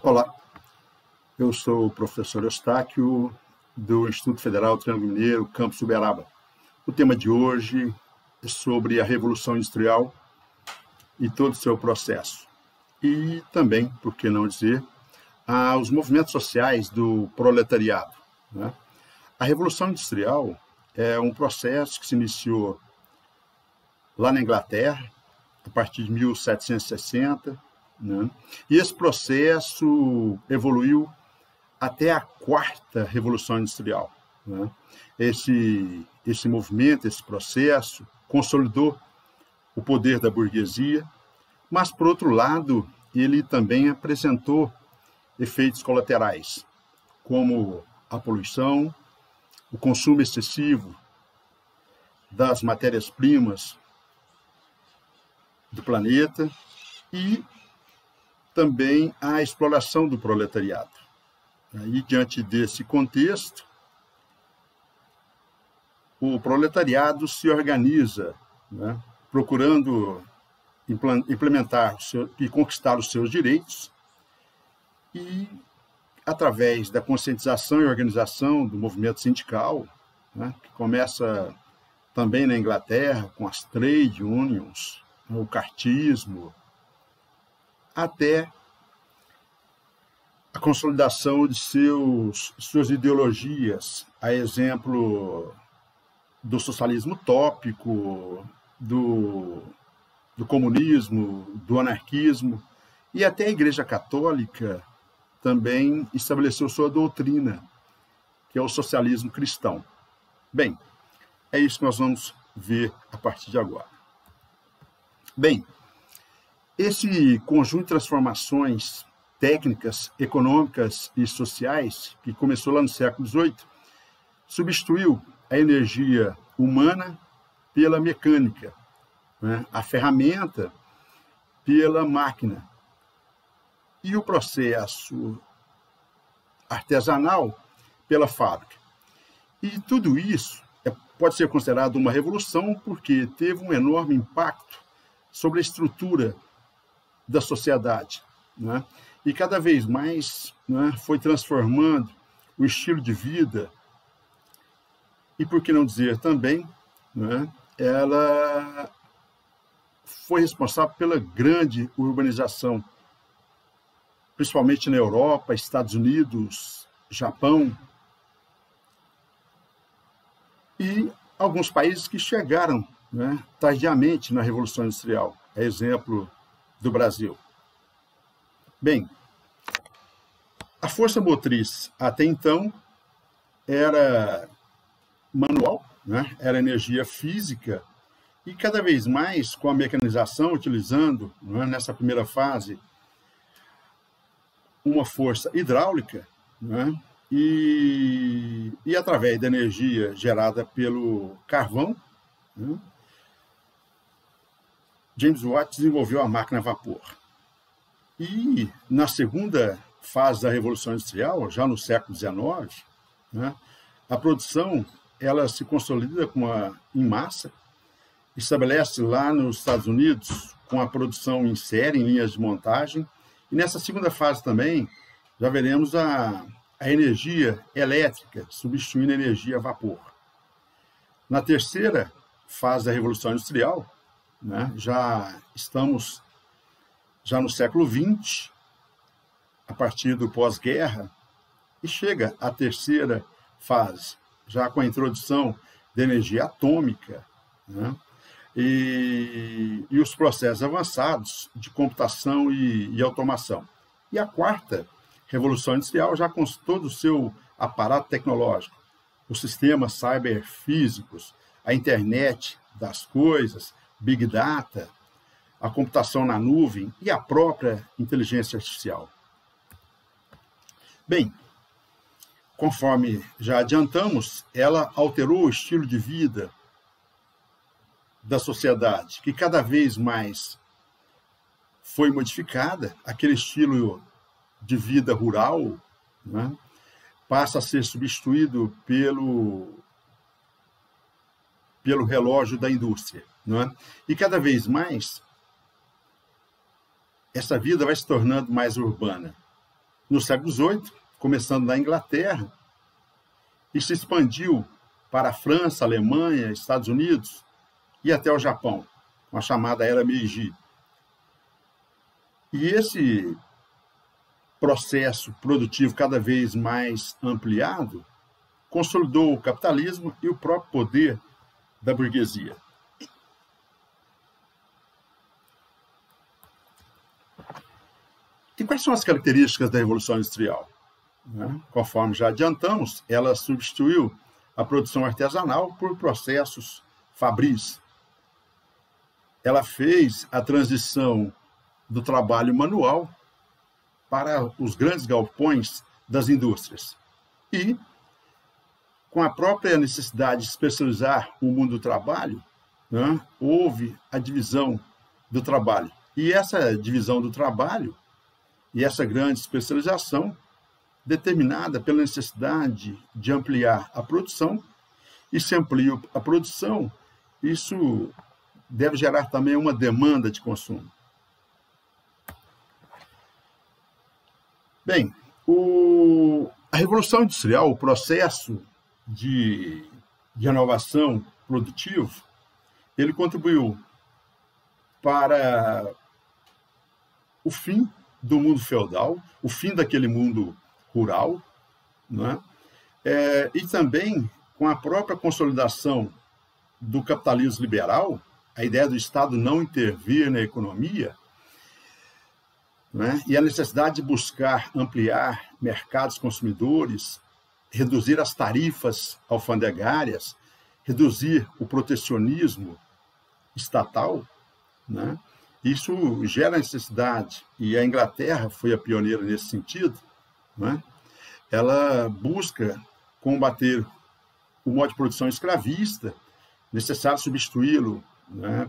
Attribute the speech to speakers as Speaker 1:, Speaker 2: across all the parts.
Speaker 1: Olá, eu sou o professor Eustáquio, do Instituto Federal Triângulo Mineiro, Campus Uberaba. O tema de hoje é sobre a Revolução Industrial e todo o seu processo. E também, por que não dizer, os movimentos sociais do proletariado, né? A Revolução Industrial é um processo que se iniciou lá na Inglaterra, a partir de 1760, né? E esse processo evoluiu até a quarta Revolução Industrial, né? Esse movimento, esse processo, consolidou o poder da burguesia, mas, por outro lado, ele também apresentou efeitos colaterais, como a poluição, o consumo excessivo das matérias-primas do planeta e também a exploração do proletariado. E, diante desse contexto, o proletariado se organiza, né, procurando implementar e conquistar os seus direitos e, através da conscientização e organização do movimento sindical, né, que começa também na Inglaterra, com as trade unions, o cartismo, até a consolidação de suas ideologias, a exemplo do socialismo utópico, do comunismo, do anarquismo, e até a Igreja Católica também estabeleceu sua doutrina, que é o socialismo cristão. Bem, é isso que nós vamos ver a partir de agora. Bem, esse conjunto de transformações técnicas, econômicas e sociais, que começou lá no século XVIII, substituiu a energia humana pela mecânica, né? A ferramenta pela máquina e o processo artesanal pela fábrica. E tudo isso pode ser considerado uma revolução porque teve um enorme impacto sobre a estrutura da sociedade, né? E cada vez mais, né, foi transformando o estilo de vida e, por que não dizer também, né, ela foi responsável pela grande urbanização, principalmente na Europa, Estados Unidos, Japão e alguns países que chegaram, né, tardiamente na Revolução Industrial, é exemplo do Brasil. Bem, a força motriz até então era manual, né? Era energia física, e cada vez mais com a mecanização, utilizando, né, nessa primeira fase, uma força hidráulica, né? E através da energia gerada pelo carvão, né, James Watt desenvolveu a máquina a vapor. E na segunda fase da Revolução Industrial, já no século XIX, né, a produção ela se consolida em massa, estabelece lá nos Estados Unidos com a produção em série, em linhas de montagem, e nessa segunda fase também já veremos a energia elétrica substituindo a energia a vapor. Na terceira fase da Revolução Industrial, né, já estamos no século XX, a partir do pós-guerra, e chega à terceira fase, já com a introdução da energia atômica, né, e os processos avançados de computação e automação. E a quarta Revolução Industrial, já com todo o seu aparato tecnológico, os sistemas cyberfísicos, a internet das coisas, Big Data, a computação na nuvem e a própria inteligência artificial. Bem, conforme já adiantamos, ela alterou o estilo de vida da sociedade, que cada vez mais foi modificada, aquele estilo de vida rural, né, passa a ser substituído pelo relógio da indústria, né? E cada vez mais essa vida vai se tornando mais urbana. no século XVIII, começando na Inglaterra, e se expandiu para a França, Alemanha, Estados Unidos e até o Japão, com a chamada Era Meiji. E esse processo produtivo cada vez mais ampliado consolidou o capitalismo e o próprio poder da burguesia. E quais são as características da Revolução Industrial? Conforme já adiantamos, ela substituiu a produção artesanal por processos fabris. Ela fez a transição do trabalho manual para os grandes galpões das indústrias. E, com a própria necessidade de especializar o mundo do trabalho, houve a divisão do trabalho. E essa divisão do trabalho e essa grande especialização, determinada pela necessidade de ampliar a produção, e se amplia a produção, isso deve gerar também uma demanda de consumo. Bem, a Revolução Industrial, o processo de renovação produtiva, ele contribuiu para o fim do mundo feudal, o fim daquele mundo rural, e também com a própria consolidação do capitalismo liberal, a ideia do Estado não intervir na economia, e a necessidade de buscar ampliar mercados consumidores, reduzir as tarifas alfandegárias, reduzir o protecionismo estatal, isso gera necessidade, e a Inglaterra foi a pioneira nesse sentido. Ela busca combater o modo de produção escravista, necessário substituí-lo,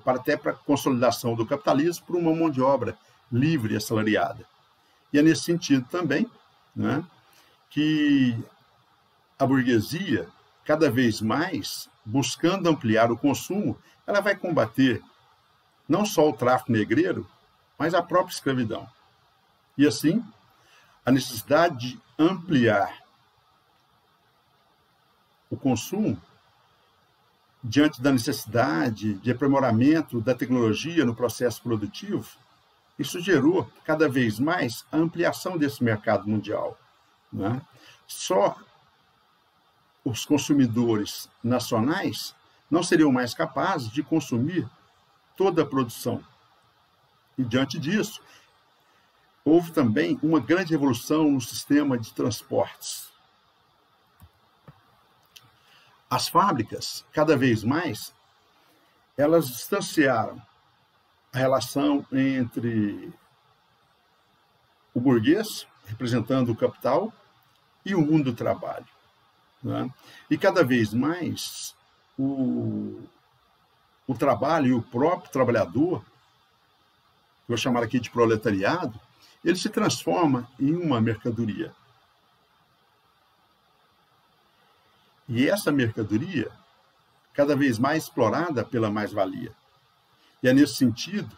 Speaker 1: até para a consolidação do capitalismo por uma mão de obra livre e assalariada. E é nesse sentido também que a burguesia, cada vez mais, buscando ampliar o consumo, ela vai combater não só o tráfico negreiro, mas a própria escravidão. E assim, a necessidade de ampliar o consumo diante da necessidade de aprimoramento da tecnologia no processo produtivo, isso gerou cada vez mais a ampliação desse mercado mundial. Só os consumidores nacionais não seriam mais capazes de consumir toda a produção. E diante disso, houve também uma grande revolução no sistema de transportes. As fábricas, cada vez mais, elas distanciaram a relação entre o burguês, representando o capital, e o mundo do trabalho. E cada vez mais o trabalho e o próprio trabalhador, que eu vou chamar aqui de proletariado, ele se transforma em uma mercadoria. E essa mercadoria, cada vez mais explorada pela mais-valia. E é nesse sentido,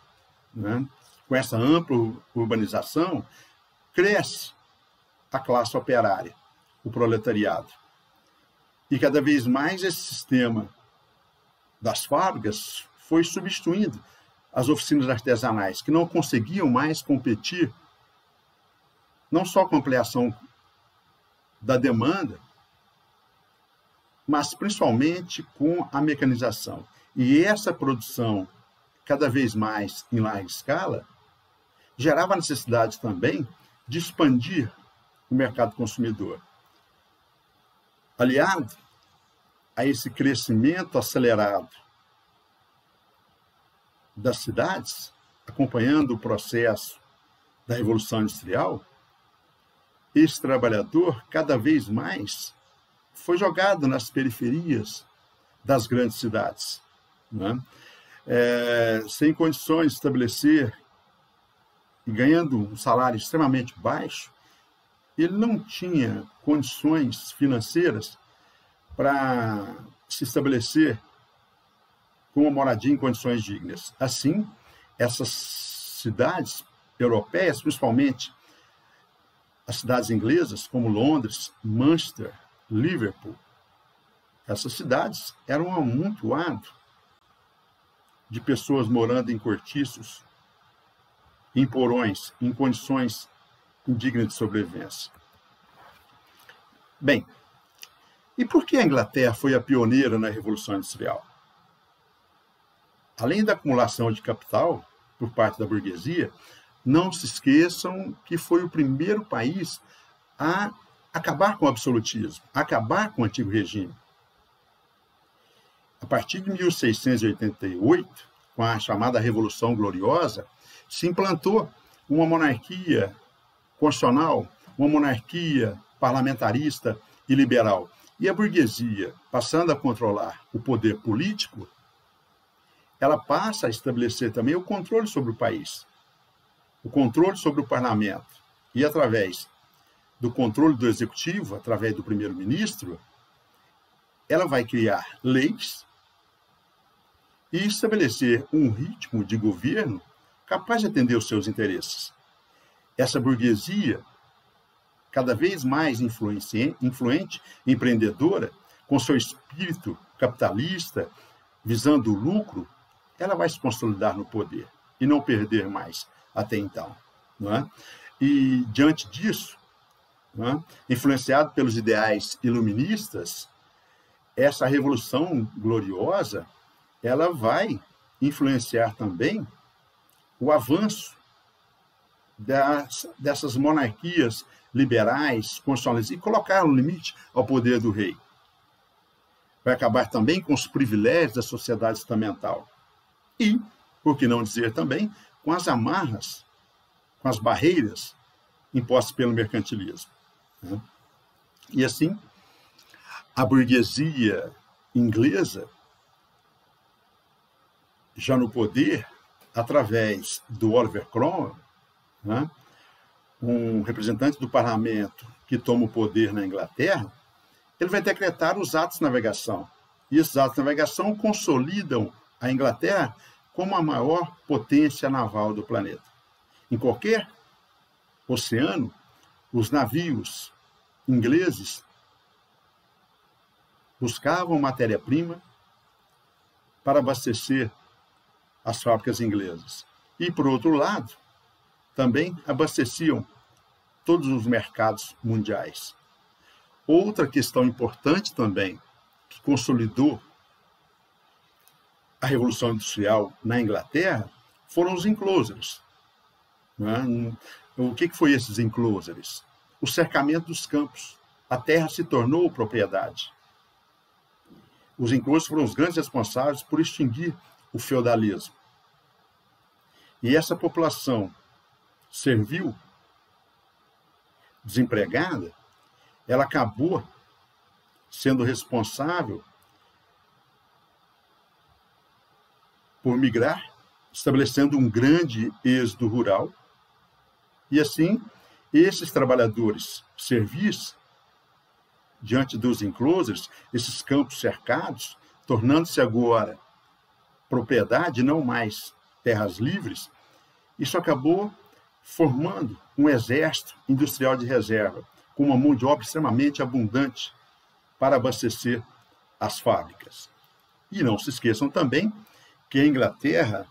Speaker 1: com essa ampla urbanização, cresce a classe operária, o proletariado. E cada vez mais esse sistema das fábricas foi substituindo as oficinas artesanais, que não conseguiam mais competir, não só com a ampliação da demanda, mas principalmente com a mecanização. E essa produção, cada vez mais em larga escala, gerava a necessidade também de expandir o mercado consumidor. Aliado a esse crescimento acelerado das cidades, acompanhando o processo da Revolução Industrial, esse trabalhador, cada vez mais, foi jogado nas periferias das grandes cidades, sem condições de estabelecer e ganhando um salário extremamente baixo, ele não tinha condições financeiras para se estabelecer com uma moradia em condições dignas. Assim, essas cidades europeias, principalmente as cidades inglesas, como Londres, Manchester, Liverpool. Essas cidades eram um amontoado de pessoas morando em cortiços, em porões, em condições indignas de sobrevivência. Bem, e por que a Inglaterra foi a pioneira na Revolução Industrial? Além da acumulação de capital por parte da burguesia, não se esqueçam que foi o primeiro país a acabar com o absolutismo, a acabar com o antigo regime. A partir de 1688, com a chamada Revolução Gloriosa, se implantou uma monarquia constitucional, uma monarquia parlamentarista e liberal. E a burguesia, passando a controlar o poder político, ela passa a estabelecer também o controle sobre o país, o controle sobre o parlamento. E através do controle do executivo, através do primeiro-ministro, ela vai criar leis e estabelecer um ritmo de governo capaz de atender os seus interesses. Essa burguesia, cada vez mais influente, empreendedora, com seu espírito capitalista, visando o lucro, ela vai se consolidar no poder e não perder mais até então. Não é? E, diante disso, não é? Influenciado pelos ideais iluministas, essa revolução gloriosa ela vai influenciar também o avanço dessas monarquias liberais, constitucionalistas, e colocar um limite ao poder do rei. Vai acabar também com os privilégios da sociedade estamental. E, por que não dizer também, com as amarras, com as barreiras impostas pelo mercantilismo. Né? E assim, a burguesia inglesa, já no poder, através do Oliver Cromwell, né? Um representante do parlamento que toma o poder na Inglaterra, ele vai decretar os atos de navegação. E esses atos de navegação consolidam a Inglaterra como a maior potência naval do planeta. Em qualquer oceano, os navios ingleses buscavam matéria-prima para abastecer as fábricas inglesas. E, por outro lado, também abasteciam todos os mercados mundiais. Outra questão importante também, que consolidou a Revolução Industrial na Inglaterra, foram os enclosures. Né? O que foi esses enclosures? O cercamento dos campos. A terra se tornou propriedade. Os enclosures foram os grandes responsáveis por extinguir o feudalismo. E essa população servil, desempregada, ela acabou sendo responsável por migrar, estabelecendo um grande êxodo rural. E assim, esses trabalhadores servis, diante dos enclosures, esses campos cercados, tornando-se agora propriedade, não mais terras livres, isso acabou formando um exército industrial de reserva, com uma mão de obra extremamente abundante para abastecer as fábricas. E não se esqueçam também que a Inglaterra,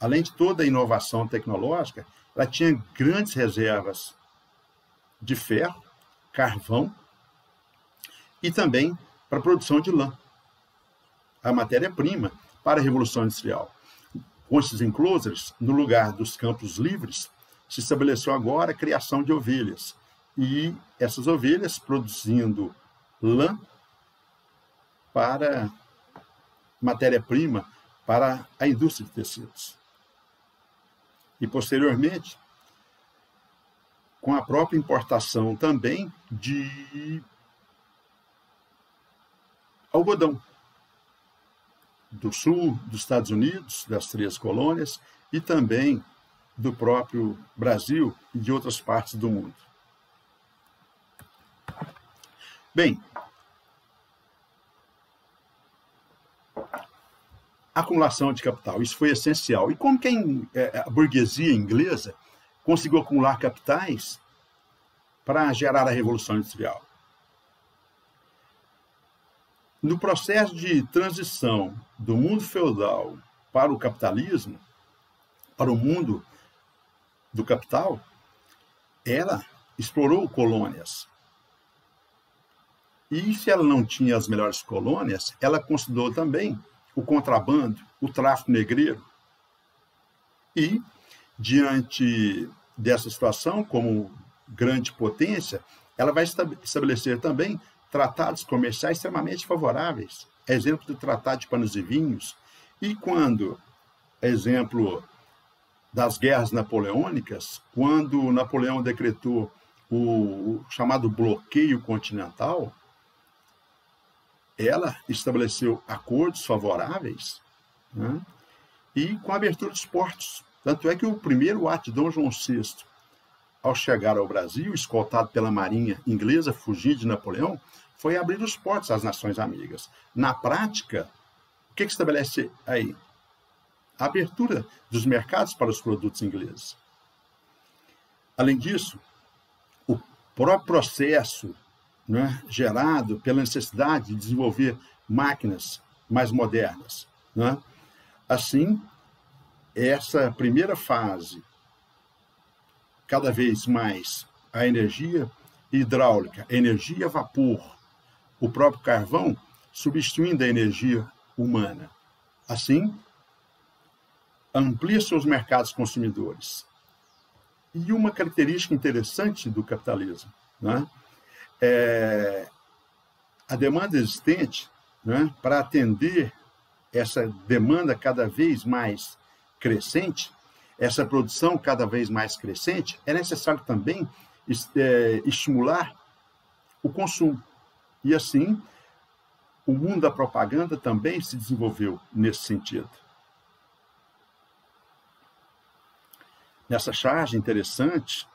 Speaker 1: além de toda a inovação tecnológica, ela tinha grandes reservas de ferro, carvão e também para a produção de lã, a matéria-prima para a Revolução Industrial. Com esses enclosures, no lugar dos campos livres, se estabeleceu agora a criação de ovelhas. E essas ovelhas produzindo lã para matéria-prima para a indústria de tecidos. E, posteriormente, com a própria importação também de algodão do sul dos Estados Unidos, das 3 colônias, e também do próprio Brasil e de outras partes do mundo. Bem, acumulação de capital, isso foi essencial. E como que a burguesia inglesa conseguiu acumular capitais para gerar a Revolução Industrial. No processo de transição do mundo feudal para o capitalismo, para o mundo do capital, ela explorou colônias. E se ela não tinha as melhores colônias, ela considerou também o contrabando, o tráfico negreiro. E, diante dessa situação, como grande potência, ela vai estabelecer também tratados comerciais extremamente favoráveis. Exemplo do Tratado de Panos e Vinhos. E quando, exemplo das guerras napoleônicas, quando Napoleão decretou o chamado bloqueio continental, ela estabeleceu acordos favoráveis, né? E com a abertura dos portos. Tanto é que o primeiro ato de Dom João VI, ao chegar ao Brasil, escoltado pela marinha inglesa, fugindo de Napoleão, foi abrir os portos às nações amigas. Na prática, o que estabelece aí? A abertura dos mercados para os produtos ingleses. Além disso, o próprio processo, né, gerado pela necessidade de desenvolver máquinas mais modernas, né? Assim, essa primeira fase, cada vez mais a energia hidráulica, energia a vapor, o próprio carvão, substituindo a energia humana. Assim, amplia seus mercados consumidores. E uma característica interessante do capitalismo, né, é a demanda existente, né, para atender essa demanda cada vez mais crescente, essa produção cada vez mais crescente, é necessário também estimular o consumo. E assim, o mundo da propaganda também se desenvolveu nesse sentido. Nessa charge interessante,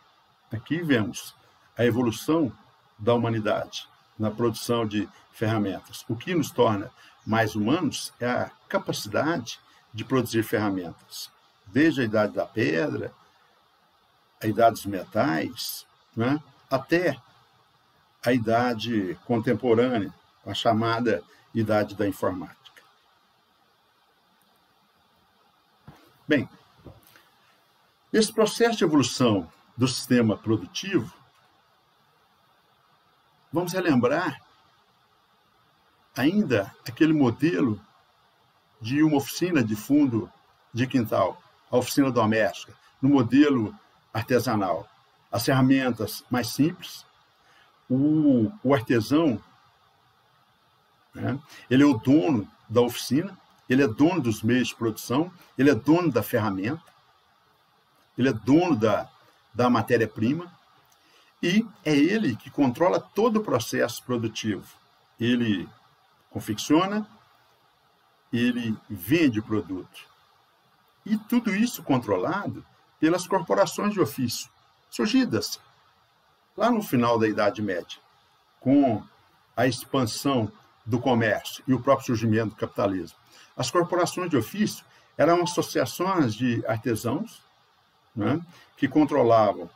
Speaker 1: aqui vemos a evolução da humanidade na produção de ferramentas. O que nos torna mais humanos é a capacidade de produzir ferramentas, desde a idade da pedra, a idade dos metais, né, até a idade contemporânea, a chamada idade da informática. Bem, nesse processo de evolução do sistema produtivo, vamos relembrar ainda aquele modelo de uma oficina de fundo de quintal, a oficina doméstica, no modelo artesanal. As ferramentas mais simples, o artesão, né, ele é o dono da oficina, ele é dono dos meios de produção, ele é dono da ferramenta, ele é dono da matéria-prima, e é ele que controla todo o processo produtivo. Ele confecciona, ele vende o produto. E tudo isso controlado pelas corporações de ofício, surgidas lá no final da Idade Média, com a expansão do comércio e o próprio surgimento do capitalismo. As corporações de ofício eram associações de artesãos, né, que controlavam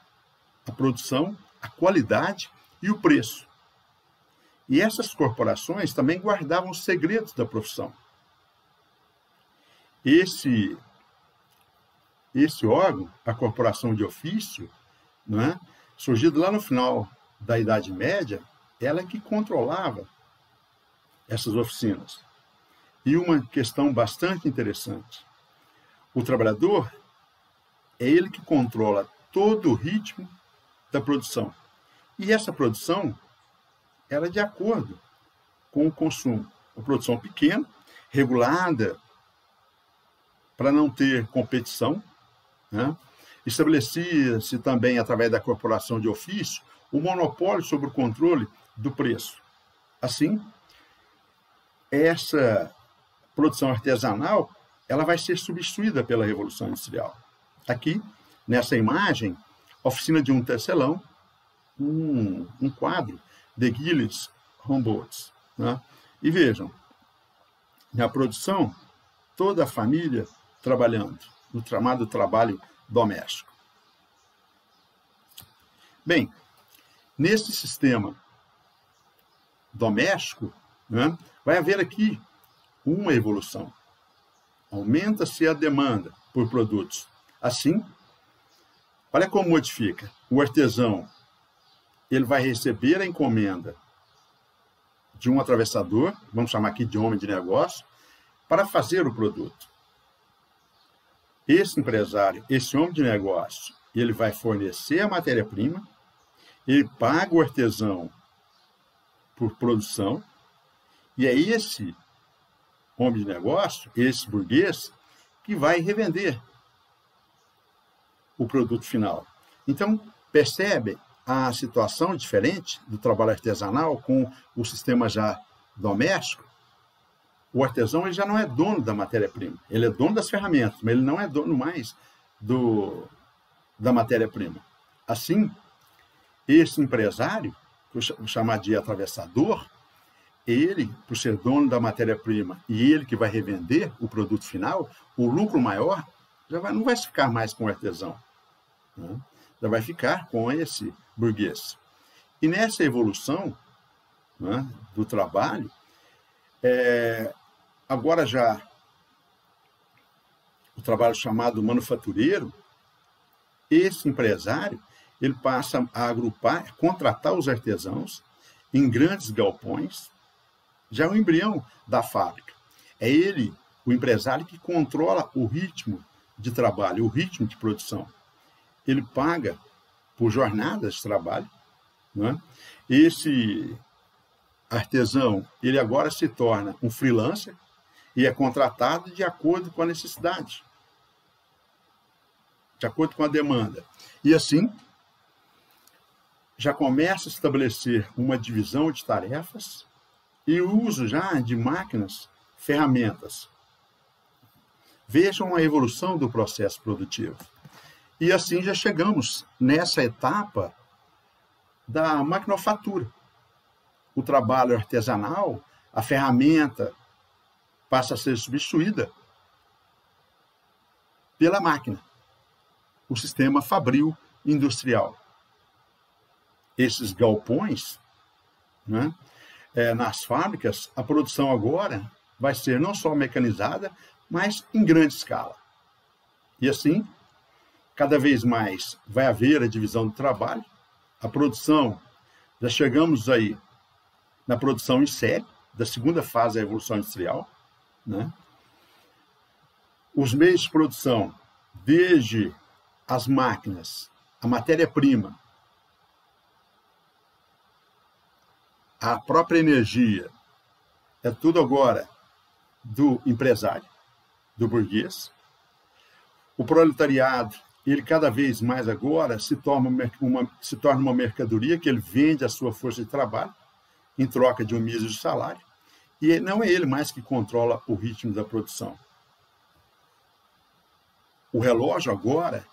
Speaker 1: a produção, a qualidade e o preço. E essas corporações também guardavam os segredos da profissão. Esse órgão, a corporação de ofício, né, surgido lá no final da Idade Média, ela que controlava essas oficinas. E uma questão bastante interessante: o trabalhador é ele que controla todo o ritmo da produção. E essa produção era de acordo com o consumo. Uma produção pequena, regulada, para não ter competição, né? Estabelecia-se também, através da corporação de ofício, o monopólio sobre o controle do preço. Assim, essa produção artesanal ela vai ser substituída pela Revolução Industrial. Aqui, nessa imagem, a oficina de um tecelão, um quadro de Gilles Humboldt, né? E vejam, na produção, toda a família trabalhando, no chamado trabalho doméstico. Bem, Nesse sistema doméstico, né, vai haver aqui uma evolução. Aumenta-se a demanda por produtos. Assim, olha como modifica. O artesão, ele vai receber a encomenda de um atravessador, vamos chamar aqui de homem de negócio, para fazer o produto. Esse empresário, esse homem de negócio, ele vai fornecer a matéria-prima, ele paga o artesão por produção, e é esse homem de negócio, esse burguês, que vai revender o produto final. Então, percebe a situação diferente do trabalho artesanal com o sistema já doméstico? O artesão ele já não é dono da matéria-prima, ele é dono das ferramentas, mas ele não é dono mais da matéria-prima. Assim, esse empresário, que eu vou chamar de atravessador, ele, por ser dono da matéria-prima e ele que vai revender o produto final, o lucro maior não vai ficar mais com o artesão, né? Já vai ficar com esse burguês. E nessa evolução, né, do trabalho, agora já o trabalho chamado manufatureiro, esse empresário ele passa a agrupar, contratar os artesãos em grandes galpões, já é o embrião da fábrica. É ele, o empresário, que controla o ritmo de trabalho, o ritmo de produção. Ele paga por jornadas de trabalho, né? Esse artesão, ele agora se torna um freelancer e é contratado de acordo com a necessidade, de acordo com a demanda. E assim, já começa a estabelecer uma divisão de tarefas e o uso já de máquinas, ferramentas. Vejam a evolução do processo produtivo. E assim já chegamos nessa etapa da maquinofatura. O trabalho artesanal, a ferramenta passa a ser substituída pela máquina, o sistema fabril industrial. Esses galpões, né, nas fábricas, a produção agora vai ser não só mecanizada, mas em grande escala. E assim, cada vez mais vai haver a divisão do trabalho, a produção, já chegamos aí na produção em série, da segunda fase da Revolução Industrial, né? Os meios de produção, desde as máquinas, a matéria-prima, a própria energia, é tudo agora do empresário, do burguês. O proletariado, ele cada vez mais agora se torna uma mercadoria que ele vende a sua força de trabalho em troca de um mísero salário, e não é ele mais que controla o ritmo da produção. O relógio agora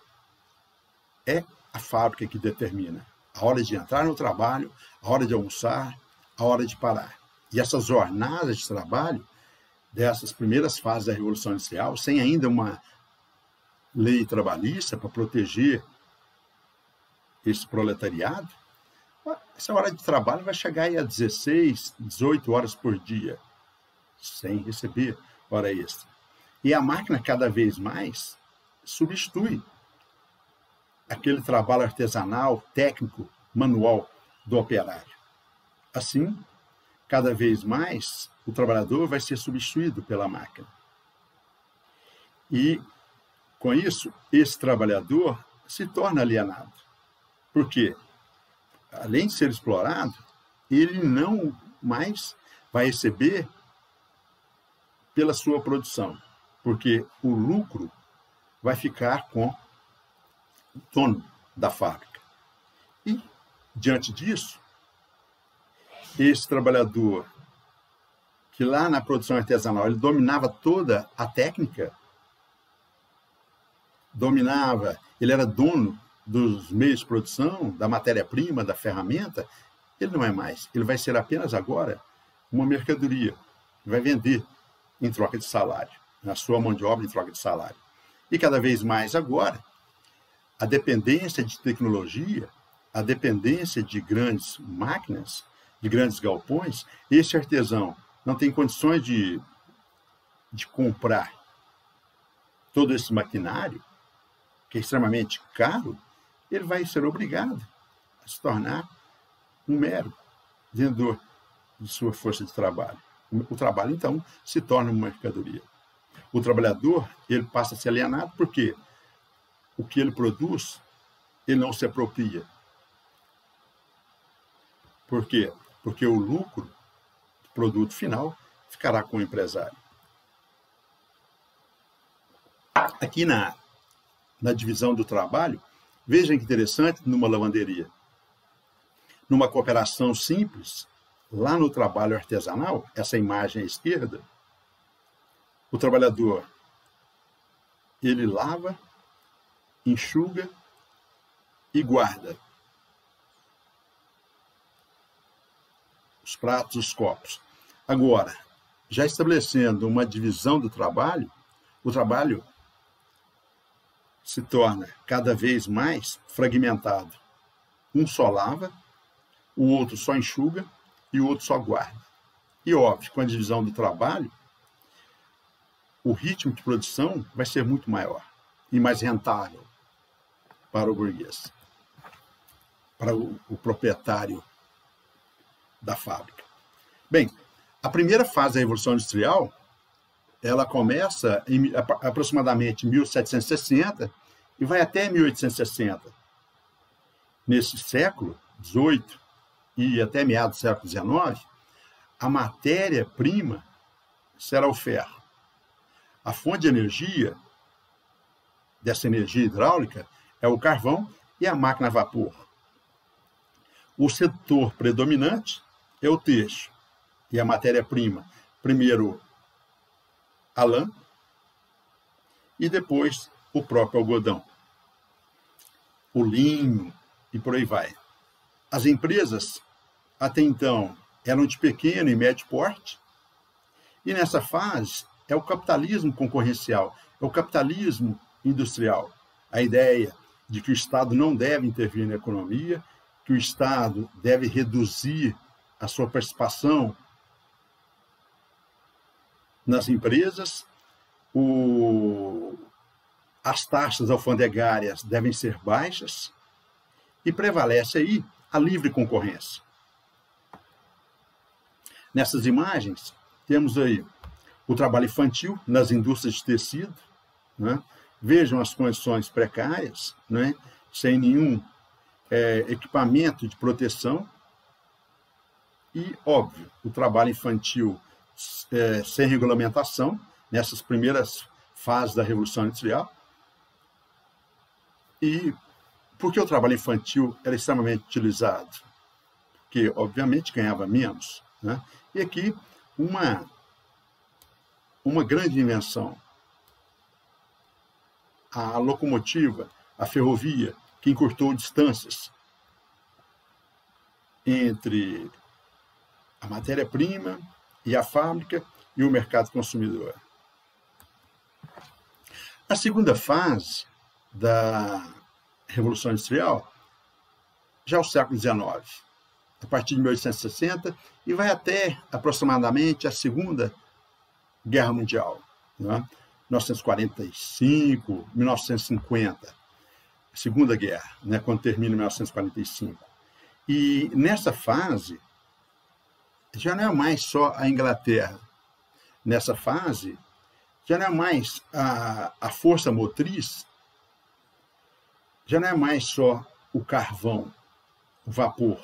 Speaker 1: é a fábrica que determina a hora de entrar no trabalho, a hora de almoçar, a hora de parar. E essas jornadas de trabalho, dessas primeiras fases da Revolução Industrial, sem ainda uma lei trabalhista para proteger esse proletariado, essa hora de trabalho vai chegar aí a 16, 18 horas por dia, sem receber hora extra. E a máquina, cada vez mais, substitui aquele trabalho artesanal, técnico, manual do operário. Assim, cada vez mais, o trabalhador vai ser substituído pela máquina. E, com isso, esse trabalhador se torna alienado. Por quê? Além de ser explorado, ele não mais vai receber pela sua produção, porque o lucro vai ficar com o dono da fábrica. E, diante disso, esse trabalhador, que lá na produção artesanal ele dominava toda a técnica, ele era dono dos meios de produção, da matéria-prima, da ferramenta, ele não é mais. Ele vai ser apenas agora uma mercadoria, vai vender em troca de salário, na sua mão de obra em troca de salário. E cada vez mais agora, a dependência de tecnologia, a dependência de grandes máquinas, de grandes galpões, esse artesão não tem condições de comprar todo esse maquinário, que é extremamente caro, ele vai ser obrigado a se tornar um mero vendedor de sua força de trabalho. O trabalho, então, se torna uma mercadoria. O trabalhador, ele passa a ser alienado porque o que ele produz, ele não se apropria. Por quê? Porque o lucro do produto final ficará com o empresário. Aqui na divisão do trabalho, vejam que interessante, numa lavanderia, numa cooperação simples, lá no trabalho artesanal, essa imagem à esquerda, o trabalhador, ele lava, enxuga e guarda os pratos, os copos. Agora, já estabelecendo uma divisão do trabalho, o trabalho se torna cada vez mais fragmentado. Um só lava, o outro só enxuga e o outro só guarda. E óbvio, com a divisão do trabalho, o ritmo de produção vai ser muito maior e mais rentável para o burguês, para o proprietário da fábrica. Bem, a primeira fase da Revolução Industrial, ela começa em aproximadamente 1760 e vai até 1860. Nesse século XVIII e até meados do século XIX, a matéria-prima será o ferro. A fonte de energia, dessa energia hidráulica, é o carvão e a máquina a vapor. O setor predominante é o têxtil e a matéria-prima, primeiro a lã e depois o próprio algodão, o linho e por aí vai. As empresas, até então, eram de pequeno e médio porte, e nessa fase é o capitalismo concorrencial, é o capitalismo industrial. A ideia de que o Estado não deve intervir na economia, que o Estado deve reduzir a sua participação nas empresas, as taxas alfandegárias devem ser baixas e prevalece aí a livre concorrência. Nessas imagens, temos aí o trabalho infantil nas indústrias de tecido, né? Vejam as condições precárias, né? Sem nenhum equipamento de proteção e, óbvio, o trabalho infantil sem regulamentação, nessas primeiras fases da Revolução Industrial. E por que o trabalho infantil era extremamente utilizado? Porque, obviamente, ganhava menos, né? E aqui, uma grande invenção. A locomotiva, a ferrovia, que encurtou distâncias entre a matéria-prima e a fábrica e o mercado consumidor. A segunda fase da Revolução Industrial já é o século XIX, a partir de 1860, e vai até aproximadamente a Segunda Guerra Mundial, né? 1945, 1950, Segunda Guerra, né? Quando termina em 1945. E nessa fase, já não é mais só a Inglaterra. Nessa fase, já não é mais a força motriz, já não é mais só o carvão, o vapor,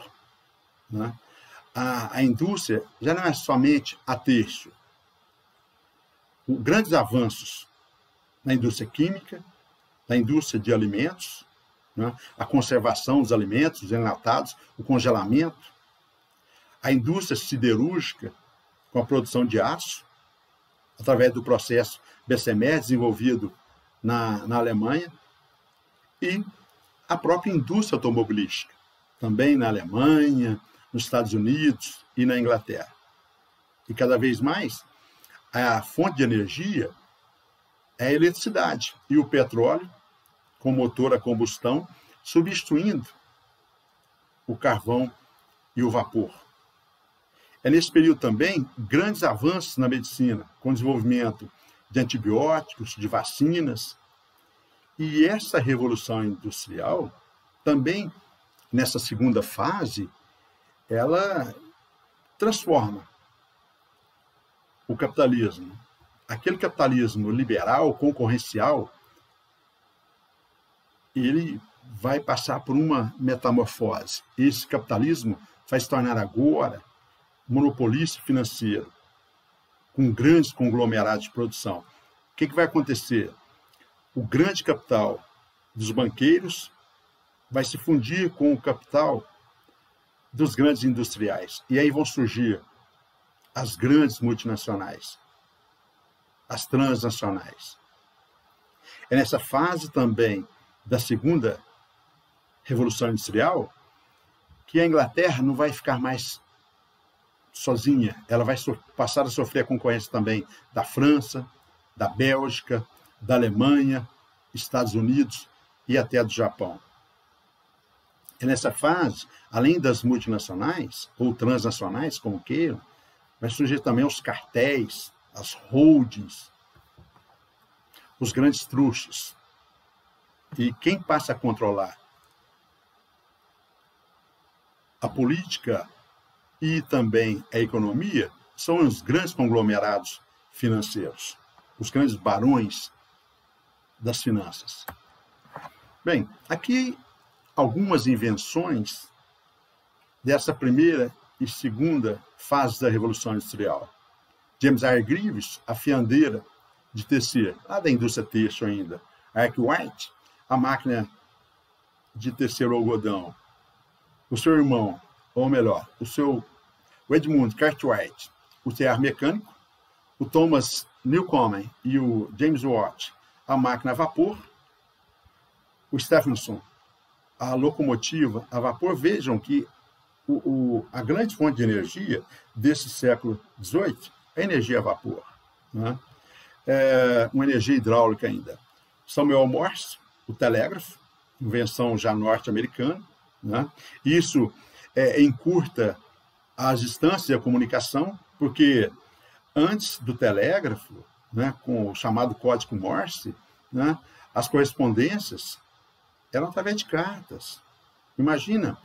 Speaker 1: né? A indústria já não é somente a têxtil. Grandes avanços na indústria química, na indústria de alimentos, né? A conservação dos alimentos, os enlatados, o congelamento, a indústria siderúrgica com a produção de aço, através do processo Bessemer desenvolvido na Alemanha, e a própria indústria automobilística, também na Alemanha, nos Estados Unidos e na Inglaterra. E cada vez mais, a fonte de energia é a eletricidade e o petróleo, com motor a combustão, substituindo o carvão e o vapor. É nesse período também grandes avanços na medicina, com desenvolvimento de antibióticos, de vacinas. E essa revolução industrial, também nessa segunda fase, ela transforma o capitalismo. Aquele capitalismo liberal, concorrencial, ele vai passar por uma metamorfose. Esse capitalismo vai se tornar agora monopolista financeiro, com grandes conglomerados de produção. O que vai acontecer? O grande capital dos banqueiros vai se fundir com o capital dos grandes industriais. E aí vão surgir as grandes multinacionais, as transnacionais. É nessa fase também da segunda Revolução Industrial que a Inglaterra não vai ficar mais sozinha. Ela vai passar a sofrer a concorrência também da França, da Bélgica, da Alemanha, Estados Unidos e até do Japão. E nessa fase, além das multinacionais, ou transnacionais, como queiram, vai surgir também os cartéis, as holdings, os grandes truchas. E quem passa a controlar a política e também a economia são os grandes conglomerados financeiros, os grandes barões das finanças. Bem, aqui algumas invenções dessa primeira e segunda fase da Revolução Industrial. James Hargreaves, a fiandeira de tecer, lá da indústria têxtil ainda. Arkwright, a máquina de tecer o algodão. O seu irmão, ou melhor, o Edmund Cartwright, o tear mecânico. O Thomas Newcomen e o James Watt, a máquina a vapor. O Stephenson, a locomotiva a vapor. Vejam que a grande fonte de energia desse século XVIII é a energia a vapor, né? Uma energia hidráulica ainda. Samuel Morse, o telégrafo, invenção já norte-americana, né? Isso encurta as distâncias da comunicação, porque antes do telégrafo, né, com o chamado código Morse, né, as correspondências eram através de cartas. Imagina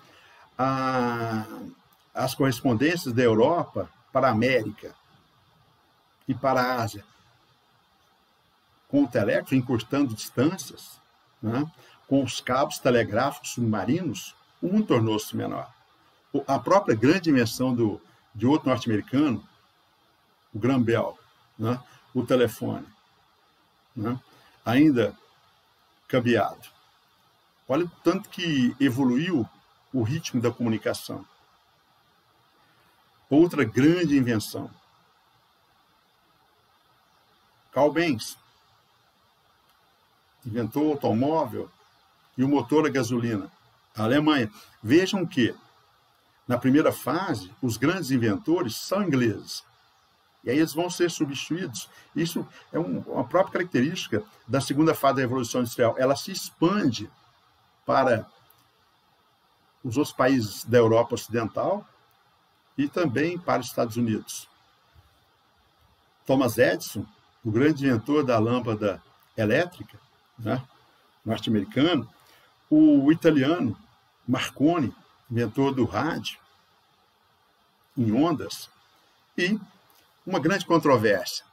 Speaker 1: as correspondências da Europa para a América e para a Ásia, com o telégrafo encurtando distâncias, né, com os cabos telegráficos submarinos, o mundo tornou-se menor. A própria grande invenção de outro norte-americano, o Graham Bell, né, o telefone, né, ainda cambiado. Olha o tanto que evoluiu o ritmo da comunicação. Outra grande invenção. Carl Benz inventou o automóvel e o motor a gasolina. A Alemanha. Vejam que, na primeira fase, os grandes inventores são ingleses. E aí eles vão ser substituídos. Isso é uma própria característica da segunda fase da Revolução Industrial. Ela se expande para os outros países da Europa Ocidental e também para os Estados Unidos. Thomas Edison, o grande inventor da lâmpada elétrica, né, norte-americano, o italiano Marconi, inventor do rádio em ondas, e uma grande controvérsia.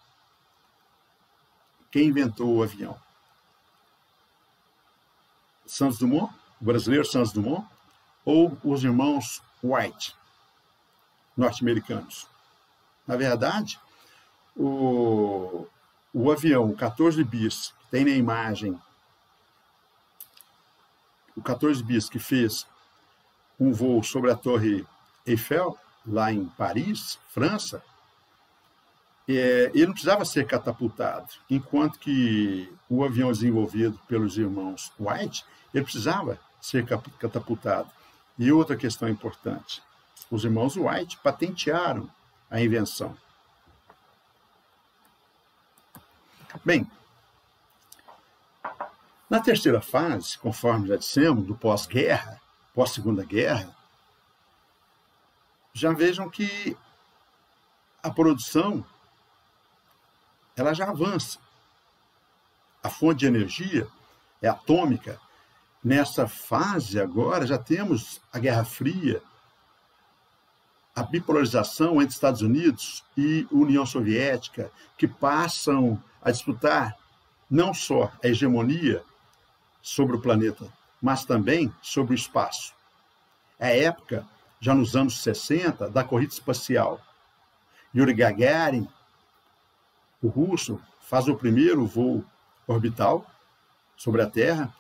Speaker 1: Quem inventou o avião? Santos Dumont, o brasileiro Santos Dumont, ou os irmãos Wright, norte-americanos? Na verdade, o avião, o 14 bis, que tem na imagem, o 14 bis que fez um voo sobre a Torre Eiffel, lá em Paris, França, ele não precisava ser catapultado, enquanto que o avião desenvolvido pelos irmãos Wright, ele precisava ser catapultado. E outra questão importante, os irmãos Wright patentearam a invenção. Bem, na terceira fase, conforme já dissemos, do pós-guerra, pós-segunda guerra, já vejam que a produção ela já avança. A fonte de energia é atômica. Nessa fase agora já temos a Guerra Fria, a bipolarização entre Estados Unidos e União Soviética, que passam a disputar não só a hegemonia sobre o planeta, mas também sobre o espaço. É a época, já nos anos 60, da corrida espacial. Yuri Gagarin, o russo, faz o primeiro voo orbital sobre a Terra.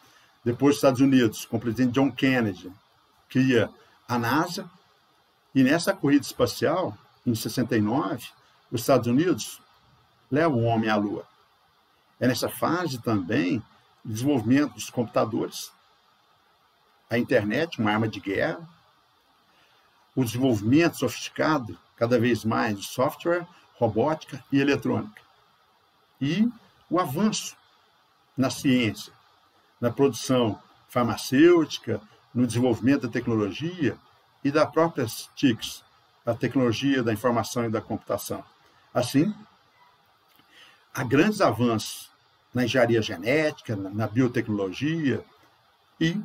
Speaker 1: Depois, os Estados Unidos, com o presidente John Kennedy, cria a NASA. E nessa corrida espacial, em 69, os Estados Unidos levam o homem à Lua. É nessa fase também o desenvolvimento dos computadores, a internet, uma arma de guerra, o desenvolvimento sofisticado, cada vez mais, de software, robótica e eletrônica. E o avanço na ciência, na produção farmacêutica, no desenvolvimento da tecnologia e das próprias TICs, a tecnologia da informação e da computação. Assim, há grandes avanços na engenharia genética, na biotecnologia e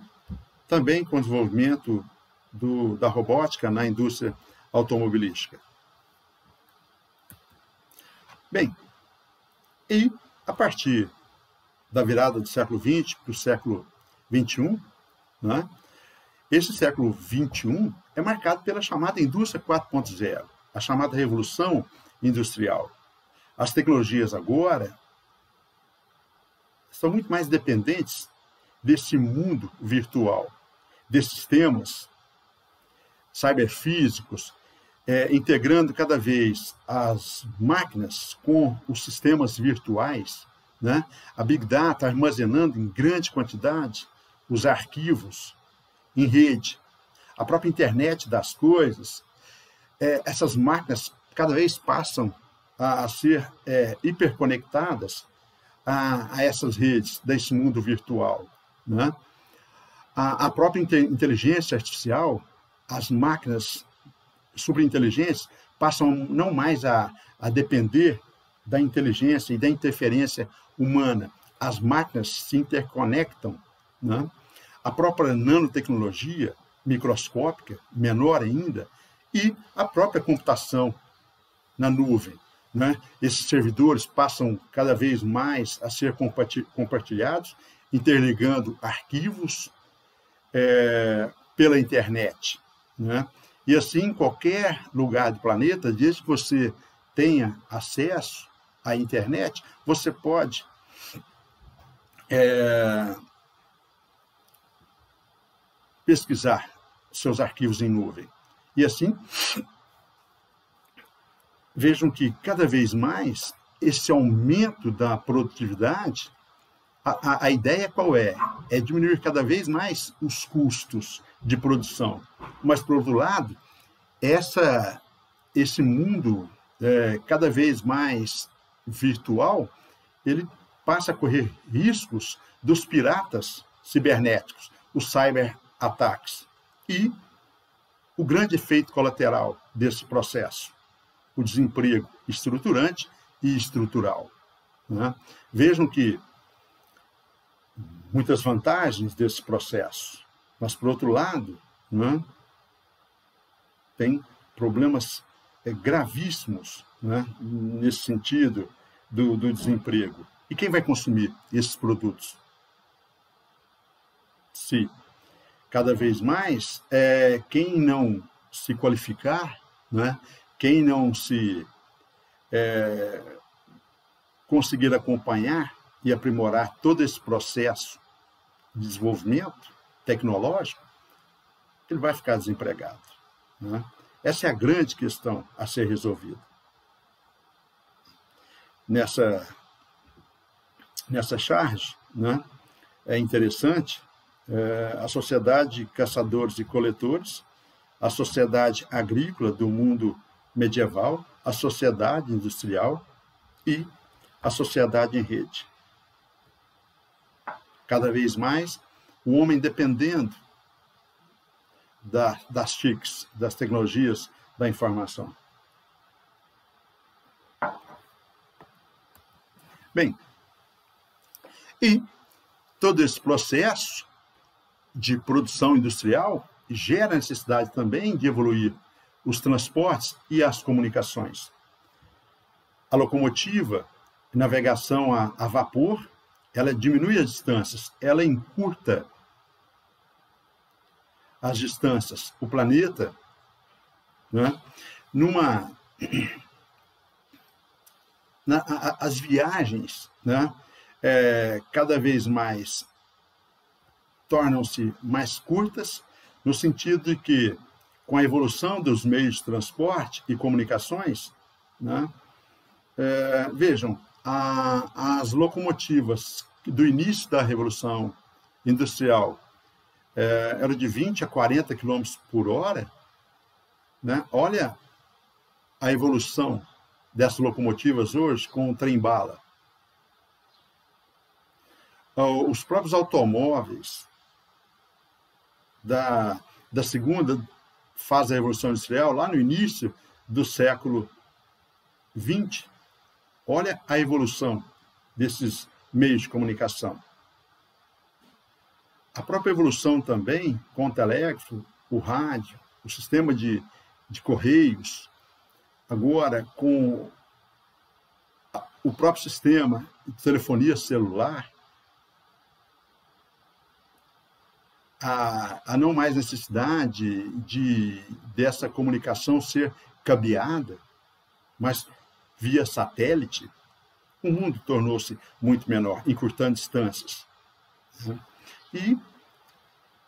Speaker 1: também com o desenvolvimento da robótica na indústria automobilística. Bem, e a partir da virada do século XX para o século XXI, né, esse século XXI é marcado pela chamada indústria 4.0, a chamada revolução industrial. As tecnologias agora são muito mais dependentes desse mundo virtual, desses sistemas cyberfísicos, integrando cada vez as máquinas com os sistemas virtuais, né? A Big Data armazenando em grande quantidade os arquivos em rede, a própria internet das coisas. Essas máquinas cada vez passam a ser hiperconectadas a essas redes desse mundo virtual, né? A própria inteligência artificial, as máquinas superinteligentes passam não mais a depender da inteligência e da interferência humana. As máquinas se interconectam, né? A própria nanotecnologia microscópica, menor ainda, e a própria computação na nuvem, né? Esses servidores passam cada vez mais a ser compartilhados, interligando arquivos pela internet, né? E assim, em qualquer lugar do planeta, desde que você tenha acesso à internet, você pode pesquisar seus arquivos em nuvem. E assim, vejam que cada vez mais esse aumento da produtividade, a ideia qual é? É diminuir cada vez mais os custos de produção. Mas, por outro lado, esse mundo cada vez mais virtual, ele passa a correr riscos dos piratas cibernéticos, os cyberataques. E o grande efeito colateral desse processo, o desemprego estruturante e estrutural, né? Vejam que muitas vantagens desse processo, mas, por outro lado, né, tem problemas gravíssimos, né, nesse sentido do desemprego. E quem vai consumir esses produtos? Se cada vez mais quem não se qualificar, né, quem não se conseguir acompanhar e aprimorar todo esse processo de desenvolvimento tecnológico, ele vai ficar desempregado, né? Essa é a grande questão a ser resolvida. Nessa charge, né, é interessante a sociedade de caçadores e coletores, a sociedade agrícola do mundo medieval, a sociedade industrial e a sociedade em rede. Cada vez mais, o homem dependendo das TICs, das tecnologias da informação. Bem, e todo esse processo de produção industrial gera necessidade também de evoluir os transportes e as comunicações. A locomotiva, navegação a vapor, ela diminui as distâncias, ela encurta as distâncias. O planeta, né, as viagens, né, cada vez mais tornam-se mais curtas, no sentido de que, com a evolução dos meios de transporte e comunicações, né, vejam, as locomotivas do início da Revolução Industrial eram de 20 a 40 km por hora, né? Olha a evolução dessas locomotivas hoje com o trem-bala. Os próprios automóveis da segunda fase da Revolução Industrial, lá no início do século XX, olha a evolução desses meios de comunicação. A própria evolução também com o telégrafo, o rádio, o sistema de correios, agora com o próprio sistema de telefonia celular, a não mais necessidade dessa comunicação ser cabeada, mas via satélite, o mundo tornou-se muito menor, encurtando distâncias. E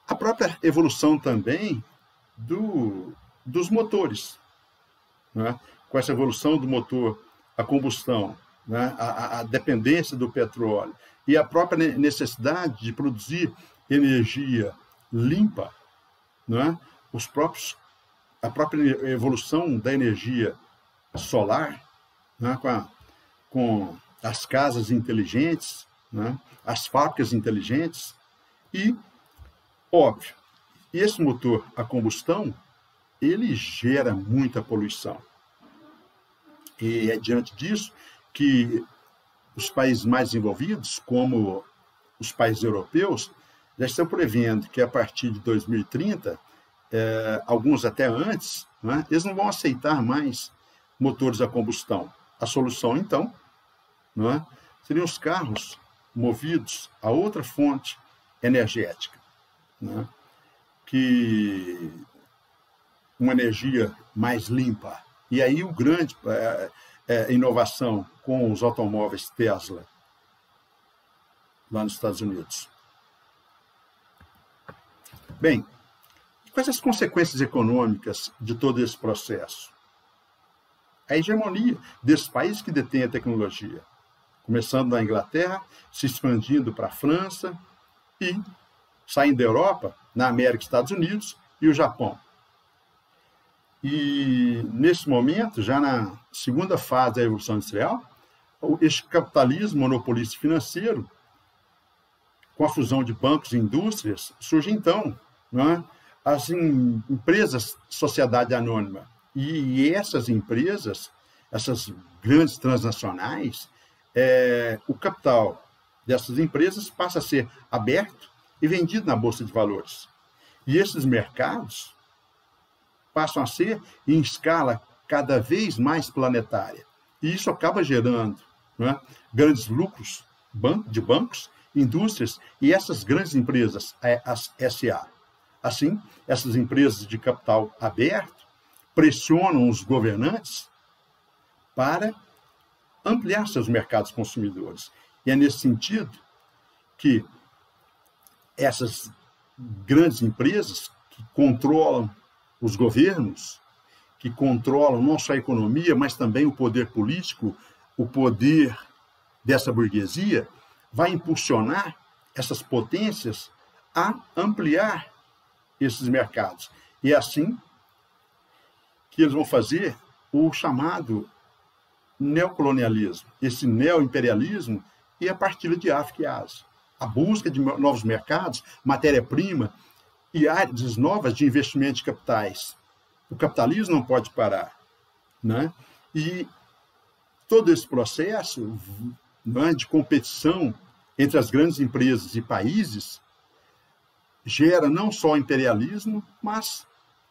Speaker 1: a própria evolução também dos motores, né? Com essa evolução do motor a combustão, né? A dependência do petróleo e a própria necessidade de produzir energia limpa, né? A própria evolução da energia solar, né? Com as casas inteligentes, né? As fábricas inteligentes e, óbvio, esse motor a combustão, ele gera muita poluição. E é diante disso que os países mais desenvolvidos, como os países europeus, já estão prevendo que a partir de 2030, alguns até antes, né, eles não vão aceitar mais motores a combustão. A solução, então, né, seriam os carros movidos a outra fonte energética, né, que uma energia mais limpa. E aí o grande inovação com os automóveis Tesla, lá nos Estados Unidos. Bem, quais as consequências econômicas de todo esse processo? A hegemonia desses países que detêm a tecnologia, começando na Inglaterra, se expandindo para a França e saindo da Europa, na América, Estados Unidos e o Japão. E, nesse momento, já na segunda fase da Revolução Industrial, este capitalismo monopolista financeiro, com a fusão de bancos e indústrias, surge, então, né, as empresas sociedade anônima. E essas empresas, essas grandes transnacionais, o capital dessas empresas passa a ser aberto e vendido na Bolsa de Valores. E esses mercados passam a ser em escala cada vez mais planetária. E isso acaba gerando, né, grandes lucros de bancos, indústrias e essas grandes empresas, as SA. Assim, essas empresas de capital aberto pressionam os governantes para ampliar seus mercados consumidores. E é nesse sentido que essas grandes empresas que controlam os governos, que controlam não só a economia, mas também o poder político, o poder dessa burguesia, vai impulsionar essas potências a ampliar esses mercados. E é assim que eles vão fazer o chamado neocolonialismo, esse neoimperialismo e a partilha de África e Ásia. A busca de novos mercados, matéria-prima e áreas novas de investimento de capitais O capitalismo não pode parar, né? E todo esse processo, né, de competição entre as grandes empresas e países gera não só o imperialismo, mas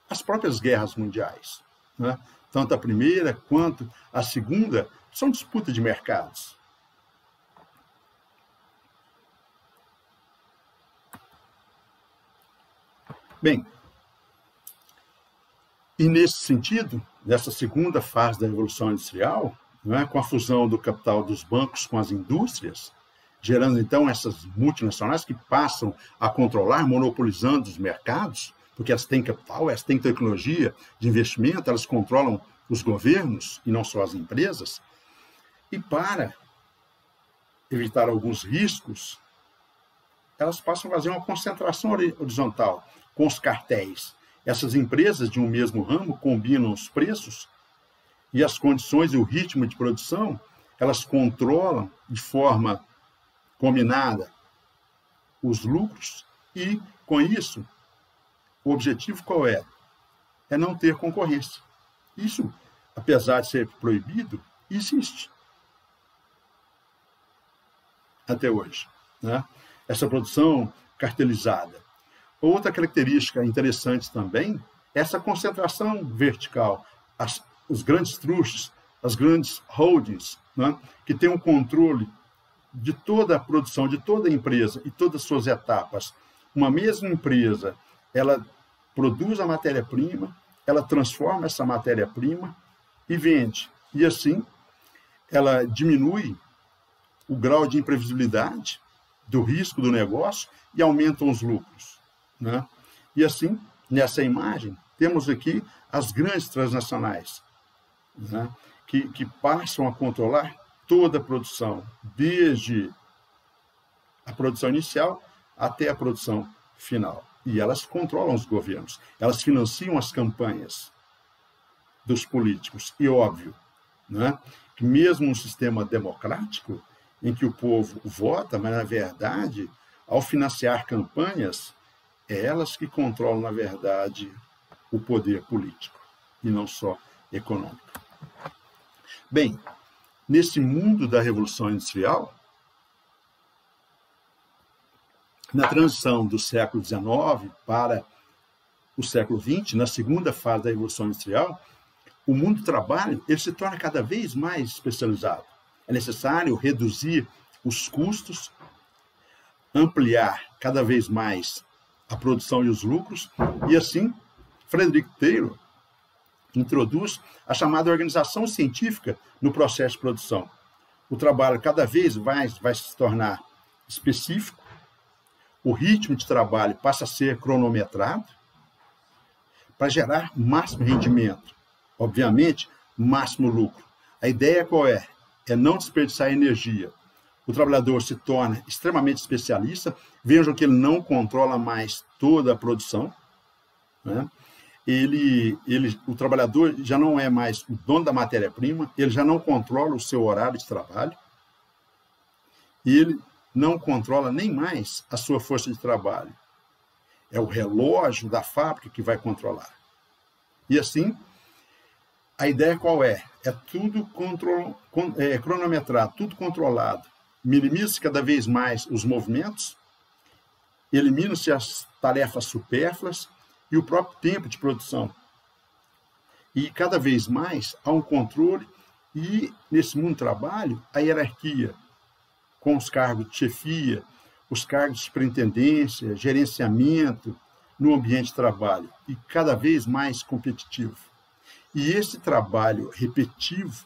Speaker 1: as próprias guerras mundiais, né? Tanto a primeira quanto a segunda são disputa de mercados. Bem, e nesse sentido, nessa segunda fase da Revolução Industrial, né, com a fusão do capital dos bancos com as indústrias, gerando então essas multinacionais que passam a controlar, monopolizando os mercados, porque elas têm capital, elas têm tecnologia de investimento, elas controlam os governos e não só as empresas. E para evitar alguns riscos, elas passam a fazer uma concentração horizontal com os cartéis. Essas empresas de um mesmo ramo combinam os preços e as condições e o ritmo de produção, elas controlam de forma combinada os lucros e, com isso, o objetivo qual é? É não ter concorrência. Isso, apesar de ser proibido, existe até hoje, né? Essa produção cartelizada. Outra característica interessante também é essa concentração vertical. Os grandes trustes, as grandes holdings, né, que têm um controle de toda a produção, de toda a empresa e todas as suas etapas. Uma mesma empresa, ela produz a matéria-prima, ela transforma essa matéria-prima e vende. E assim, ela diminui o grau de imprevisibilidade do risco do negócio e aumentam os lucros, né? E assim, nessa imagem, temos aqui as grandes transnacionais, né, que passam a controlar toda a produção, desde a produção inicial até a produção final. E elas controlam os governos, elas financiam as campanhas dos políticos. E óbvio, né, que mesmo um sistema democrático, em que o povo vota, mas, na verdade, ao financiar campanhas, é elas que controlam, na verdade, o poder político, e não só econômico. Bem, nesse mundo da Revolução Industrial, na transição do século XIX para o século XX, na segunda fase da Revolução Industrial, o mundo do trabalho ele se torna cada vez mais especializado. É necessário reduzir os custos, ampliar cada vez mais a produção e os lucros, e assim, Frederick Taylor introduz a chamada organização científica no processo de produção. O trabalho cada vez mais vai se tornar específico, o ritmo de trabalho passa a ser cronometrado para gerar máximo rendimento, obviamente, máximo lucro. A ideia qual é? É não desperdiçar energia. O trabalhador se torna extremamente especialista, vejam que ele não controla mais toda a produção, né? O trabalhador já não é mais o dono da matéria-prima, ele já não controla o seu horário de trabalho, e ele não controla nem mais a sua força de trabalho. É o relógio da fábrica que vai controlar. E assim, a ideia qual é? É tudo cronometrado, tudo controlado. Minimiza-se cada vez mais os movimentos, elimina-se as tarefas supérfluas e o próprio tempo de produção. E cada vez mais há um controle e, nesse mundo do trabalho, a hierarquia, com os cargos de chefia, os cargos de superintendência, gerenciamento no ambiente de trabalho, e cada vez mais competitivo. E esse trabalho repetitivo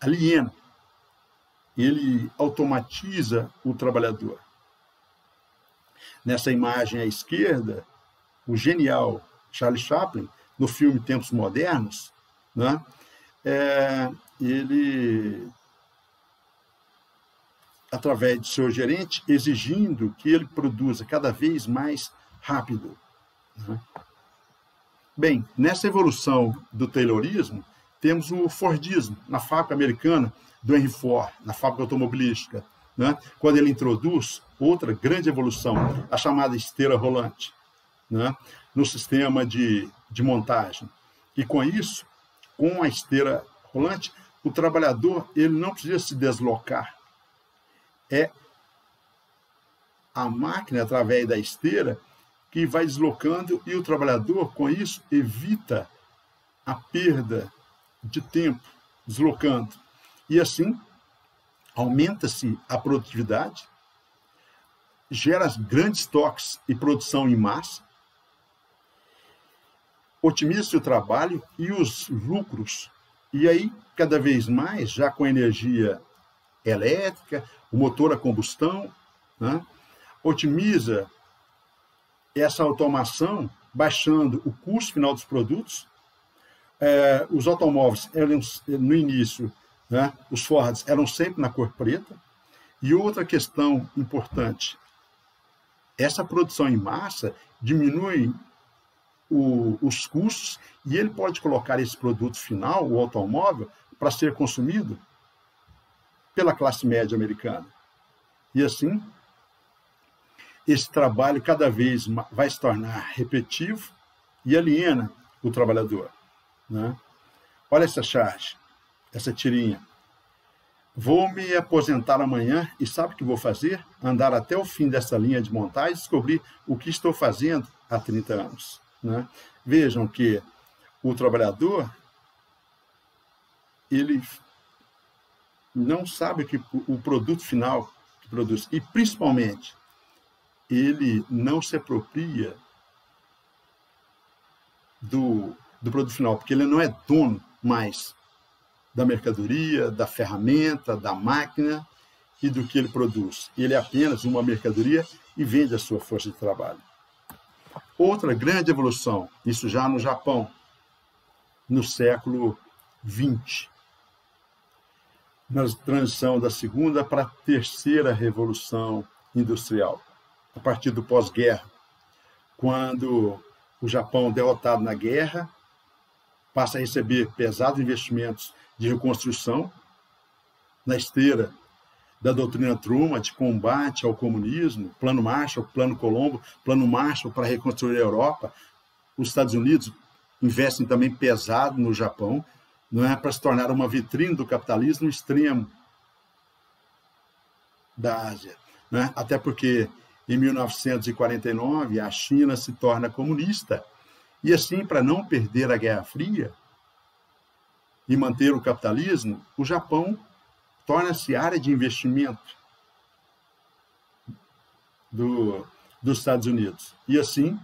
Speaker 1: aliena, ele automatiza o trabalhador. Nessa imagem à esquerda, o genial Charlie Chaplin, no filme Tempos Modernos, né, ele, através de seu gerente, exigindo que ele produza cada vez mais rápido, né? Bem, nessa evolução do Taylorismo, temos o Fordismo, na fábrica americana do Henry Ford, na fábrica automobilística, né? Quando ele introduz outra grande evolução, a chamada esteira rolante, né? No sistema de montagem. E com isso, com a esteira rolante, o trabalhador ele não precisa se deslocar. É a máquina, através da esteira, que vai deslocando e o trabalhador, com isso, evita a perda de tempo deslocando. E assim, aumenta-se a produtividade, gera grandes estoques e produção em massa, otimiza-se o trabalho e os lucros. E aí, cada vez mais, já com energia elétrica, o motor a combustão, né, otimiza essa automação, baixando o custo final dos produtos. Os automóveis, no início, né, os Fords eram sempre na cor preta. E outra questão importante, essa produção em massa diminui os custos e ele pode colocar esse produto final, o automóvel, para ser consumido pela classe média americana. E assim, esse trabalho cada vez vai se tornar repetitivo e aliena o trabalhador, né? Olha essa charge, essa tirinha. Vou me aposentar amanhã e sabe o que vou fazer? Andar até o fim dessa linha de montagem e descobrir o que estou fazendo há 30 anos. Né? Vejam que o trabalhador ele não sabe o produto final que produz. E, principalmente, ele não se apropria do produto final, porque ele não é dono mais da mercadoria, da ferramenta, da máquina e do que ele produz. Ele é apenas uma mercadoria e vende a sua força de trabalho. Outra grande evolução, isso já no Japão, no século XX, na transição da segunda para a terceira revolução industrial, a partir do pós-guerra, quando o Japão, derrotado na guerra, passa a receber pesados investimentos de reconstrução, na esteira da doutrina Truman, de combate ao comunismo, Plano Marshall, Plano Colombo, Plano Marshall para reconstruir a Europa. Os Estados Unidos investem também pesado no Japão, não é, para se tornar uma vitrine do capitalismo extremo da Ásia. Né? Até porque, em 1949, a China se torna comunista. E assim, para não perder a Guerra Fria e manter o capitalismo, o Japão torna-se área de investimento dos Estados Unidos. E assim,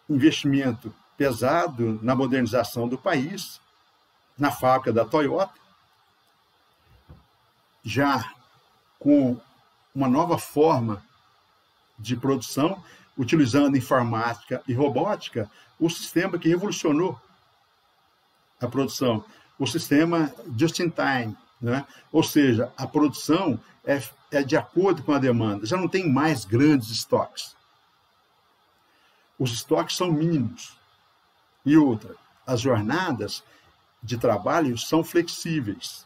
Speaker 1: investimento pesado na modernização do país, na fábrica da Toyota, já com uma nova forma de produção, utilizando informática e robótica, o sistema que revolucionou a produção, o sistema just-in-time, né? Ou seja, a produção é de acordo com a demanda, já não tem mais grandes estoques. Os estoques são mínimos. E outra, as jornadas de trabalho são flexíveis.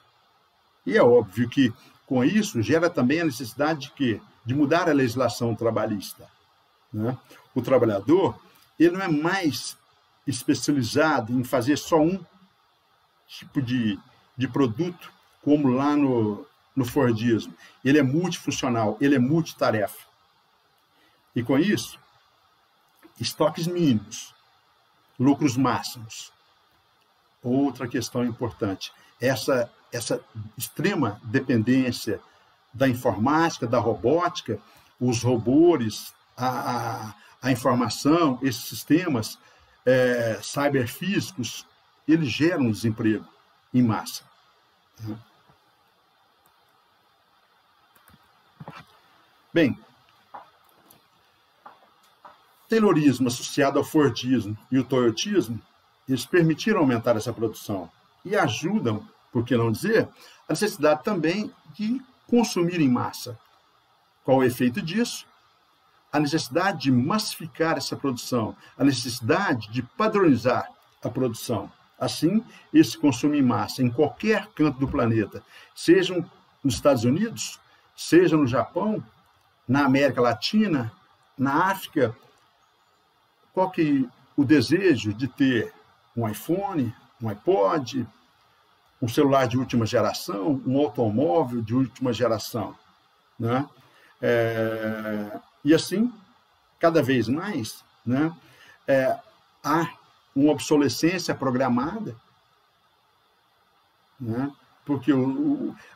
Speaker 1: E é óbvio que, com isso, gera também a necessidade de quê? De mudar a legislação trabalhista. Né? O trabalhador ele não é mais especializado em fazer só um tipo de produto, como lá no Fordismo. Ele é multifuncional, ele é multitarefa. E com isso, estoques mínimos, lucros máximos. Outra questão importante, essa extrema dependência da informática, da robótica, os robôs, a informação, esses sistemas cyberfísicos, eles geram desemprego em massa. Bem, Taylorismo associado ao Fordismo e o Toyotismo, eles permitiram aumentar essa produção e ajudam, por que não dizer, a necessidade também de consumir em massa. Qual o efeito disso? A necessidade de massificar essa produção, a necessidade de padronizar a produção. Assim, esse consumo em massa, em qualquer canto do planeta, sejam nos Estados Unidos, seja no Japão, na América Latina, na África, qual que o desejo de ter um iPhone, um iPod, um celular de última geração, um automóvel de última geração, né? E assim, cada vez mais, né, há uma obsolescência programada, né, porque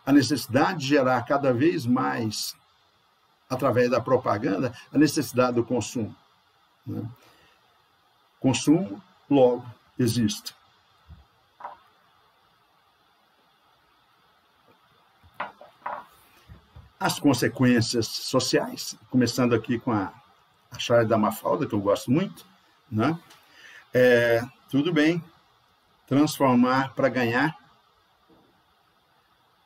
Speaker 1: a necessidade de gerar cada vez mais, através da propaganda, a necessidade do consumo, né? Consumo, logo, existe. As consequências sociais, começando aqui com a Charlie da Mafalda, que eu gosto muito, né? Tudo bem, transformar para ganhar,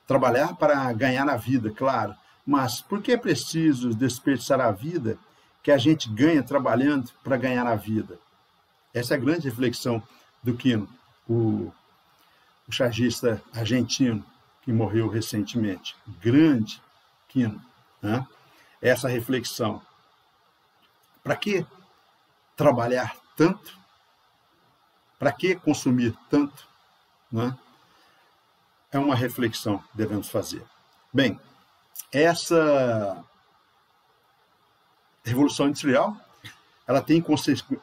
Speaker 1: trabalhar para ganhar na vida, claro, mas por que é preciso desperdiçar a vida que a gente ganha trabalhando para ganhar a vida? Essa é a grande reflexão do Quino, o chargista argentino que morreu recentemente. Grande Quino, né? Essa reflexão. Para que trabalhar tanto? Para que consumir tanto? Né? É uma reflexão que devemos fazer. Bem, essa Revolução Industrial, ela tem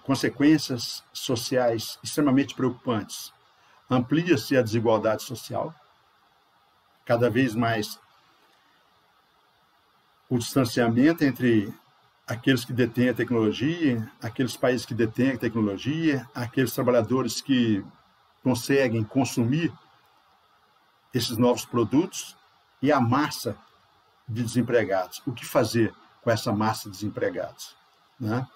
Speaker 1: consequências sociais extremamente preocupantes. Amplia-se a desigualdade social, cada vez mais o distanciamento entre aqueles que detêm a tecnologia, aqueles países que detêm a tecnologia, aqueles trabalhadores que conseguem consumir esses novos produtos e a massa de desempregados. O que fazer com essa massa de desempregados, né?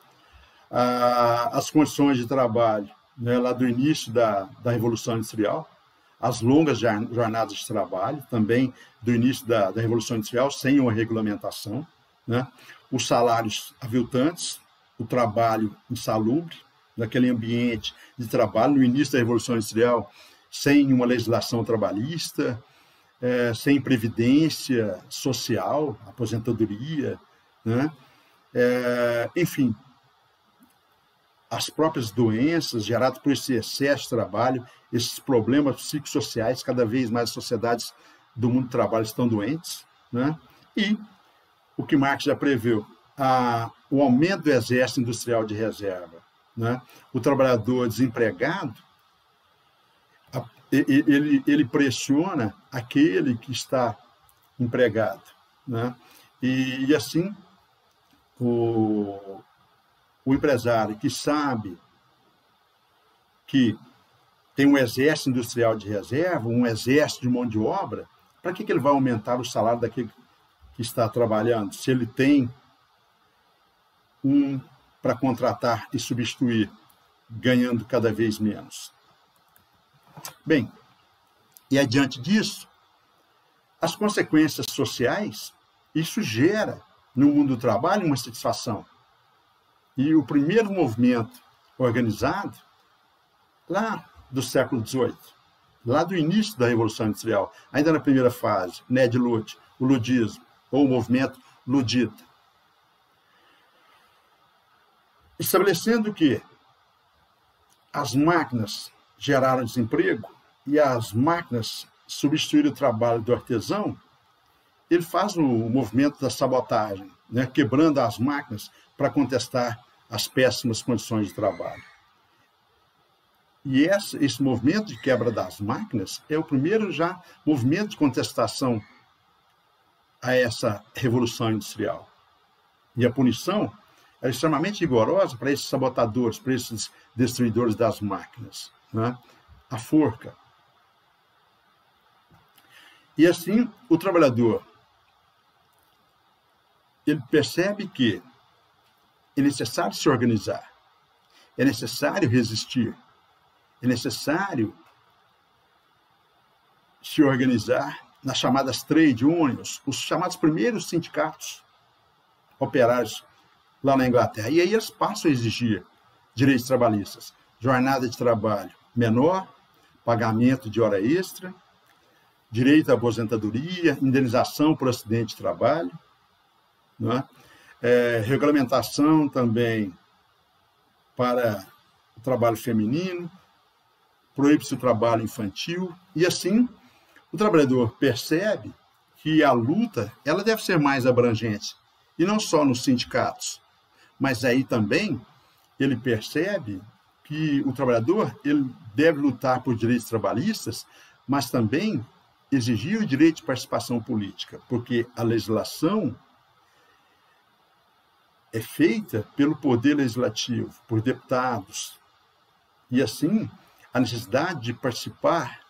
Speaker 1: As condições de trabalho, né, lá do início da Revolução Industrial, as longas jornadas de trabalho, também do início da Revolução Industrial, sem uma regulamentação, né? Os salários aviltantes, o trabalho insalubre, naquele ambiente de trabalho, no início da Revolução Industrial, sem uma legislação trabalhista, sem previdência social, aposentadoria, né? Enfim, as próprias doenças geradas por esse excesso de trabalho, esses problemas psicossociais, cada vez mais as sociedades do mundo do trabalho estão doentes, né? E o que Marx já preveu, o aumento do exército industrial de reserva, né? O trabalhador desempregado, ele pressiona aquele que está empregado, né? E assim, o empresário que sabe que tem um exército industrial de reserva, um exército de mão de obra, para que ele vai aumentar o salário daquele que está trabalhando, se ele tem um para contratar e substituir, ganhando cada vez menos? Bem, e adiante disso, as consequências sociais, isso gera no mundo do trabalho uma satisfação. E o primeiro movimento organizado, lá do século XVIII, lá do início da Revolução Industrial, ainda na primeira fase, Ned Ludd, o ludismo, ou o movimento ludita, estabelecendo que as máquinas geraram desemprego e as máquinas substituíram o trabalho do artesão, ele faz o movimento da sabotagem, né, quebrando as máquinas para contestar as péssimas condições de trabalho. E esse movimento de quebra das máquinas é o primeiro já movimento de contestação a essa revolução industrial. E a punição é extremamente rigorosa para esses sabotadores, para esses destruidores das máquinas, né? A forca. E assim, o trabalhador, ele percebe que é necessário se organizar, é necessário resistir, é necessário se organizar nas chamadas trade unions, os chamados primeiros sindicatos operários lá na Inglaterra. E aí eles passam a exigir direitos trabalhistas, jornada de trabalho menor, pagamento de hora extra, direito à aposentadoria, indenização por acidente de trabalho, né? Regulamentação também para o trabalho feminino, proíbe-se o trabalho infantil, e assim o trabalhador percebe que a luta ela deve ser mais abrangente, e não só nos sindicatos, mas aí também ele percebe que o trabalhador ele deve lutar por direitos trabalhistas, mas também exigir o direito de participação política, porque a legislação é feita pelo poder legislativo, por deputados, e assim a necessidade de participar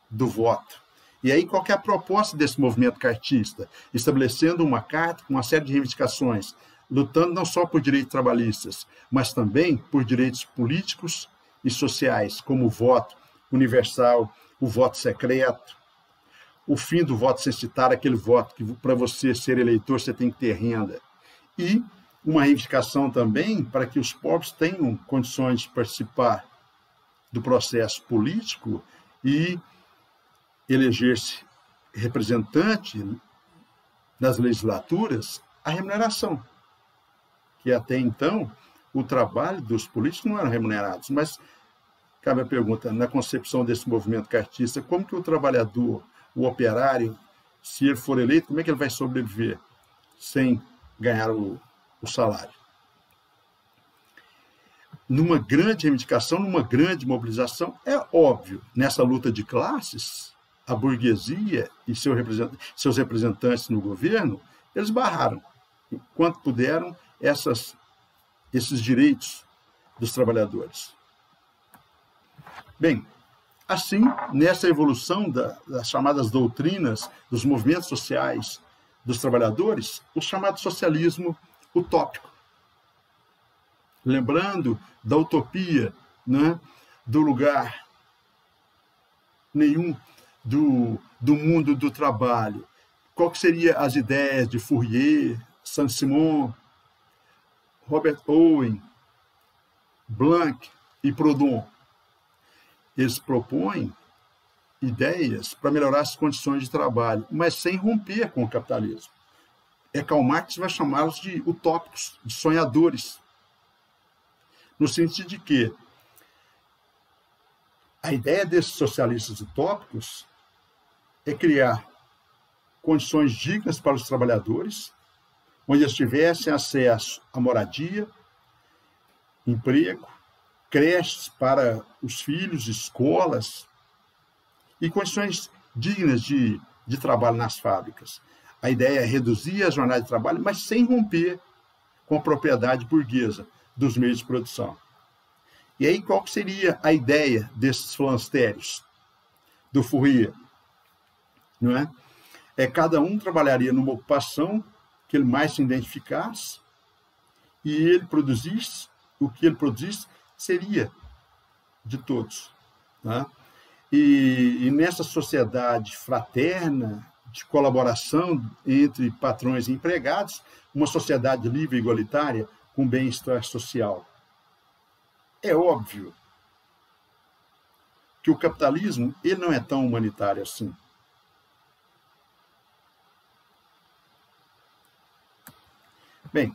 Speaker 1: do voto. E aí qual que é a proposta desse movimento cartista? Estabelecendo uma carta com uma série de reivindicações, lutando não só por direitos trabalhistas, mas também por direitos políticos e sociais, como o voto universal, o voto secreto, o fim do voto censitário, aquele voto que para você ser eleitor você tem que ter renda. E uma reivindicação também para que os pobres tenham condições de participar do processo político e eleger-se representante das legislaturas a remuneração, que até então o trabalho dos políticos não eram remunerados, mas cabe a pergunta, na concepção desse movimento cartista, como que o trabalhador, o operário, se ele for eleito, como é que ele vai sobreviver sem ganhar o salário? Numa grande reivindicação, numa grande mobilização, é óbvio, nessa luta de classes, a burguesia e seus representantes no governo, eles barraram, enquanto puderam, esses direitos dos trabalhadores. Bem, assim, nessa evolução das chamadas doutrinas, dos movimentos sociais dos trabalhadores, o chamado socialismo utópico. Lembrando da utopia, né, do lugar nenhum do mundo do trabalho. Qual que seriam as ideias de Fourier, Saint-Simon, Robert Owen, Blanc e Proudhon? Eles propõem ideias para melhorar as condições de trabalho, mas sem romper com o capitalismo. Karl Marx vai chamá-los de utópicos, de sonhadores, no sentido de que a ideia desses socialistas utópicos é criar condições dignas para os trabalhadores, onde eles tivessem acesso à moradia, emprego, creches para os filhos, escolas e condições dignas de trabalho nas fábricas. A ideia é reduzir a jornada de trabalho, mas sem romper com a propriedade burguesa dos meios de produção. E aí, qual seria a ideia desses falancérios do Fourier? Não é? Cada um trabalharia numa ocupação que ele mais se identificasse e ele produzisse, o que ele produzisse seria de todos. Né? E nessa sociedade fraterna, de colaboração entre patrões e empregados, uma sociedade livre e igualitária com bem-estar social. É óbvio que o capitalismo ele não é tão humanitário assim. Bem,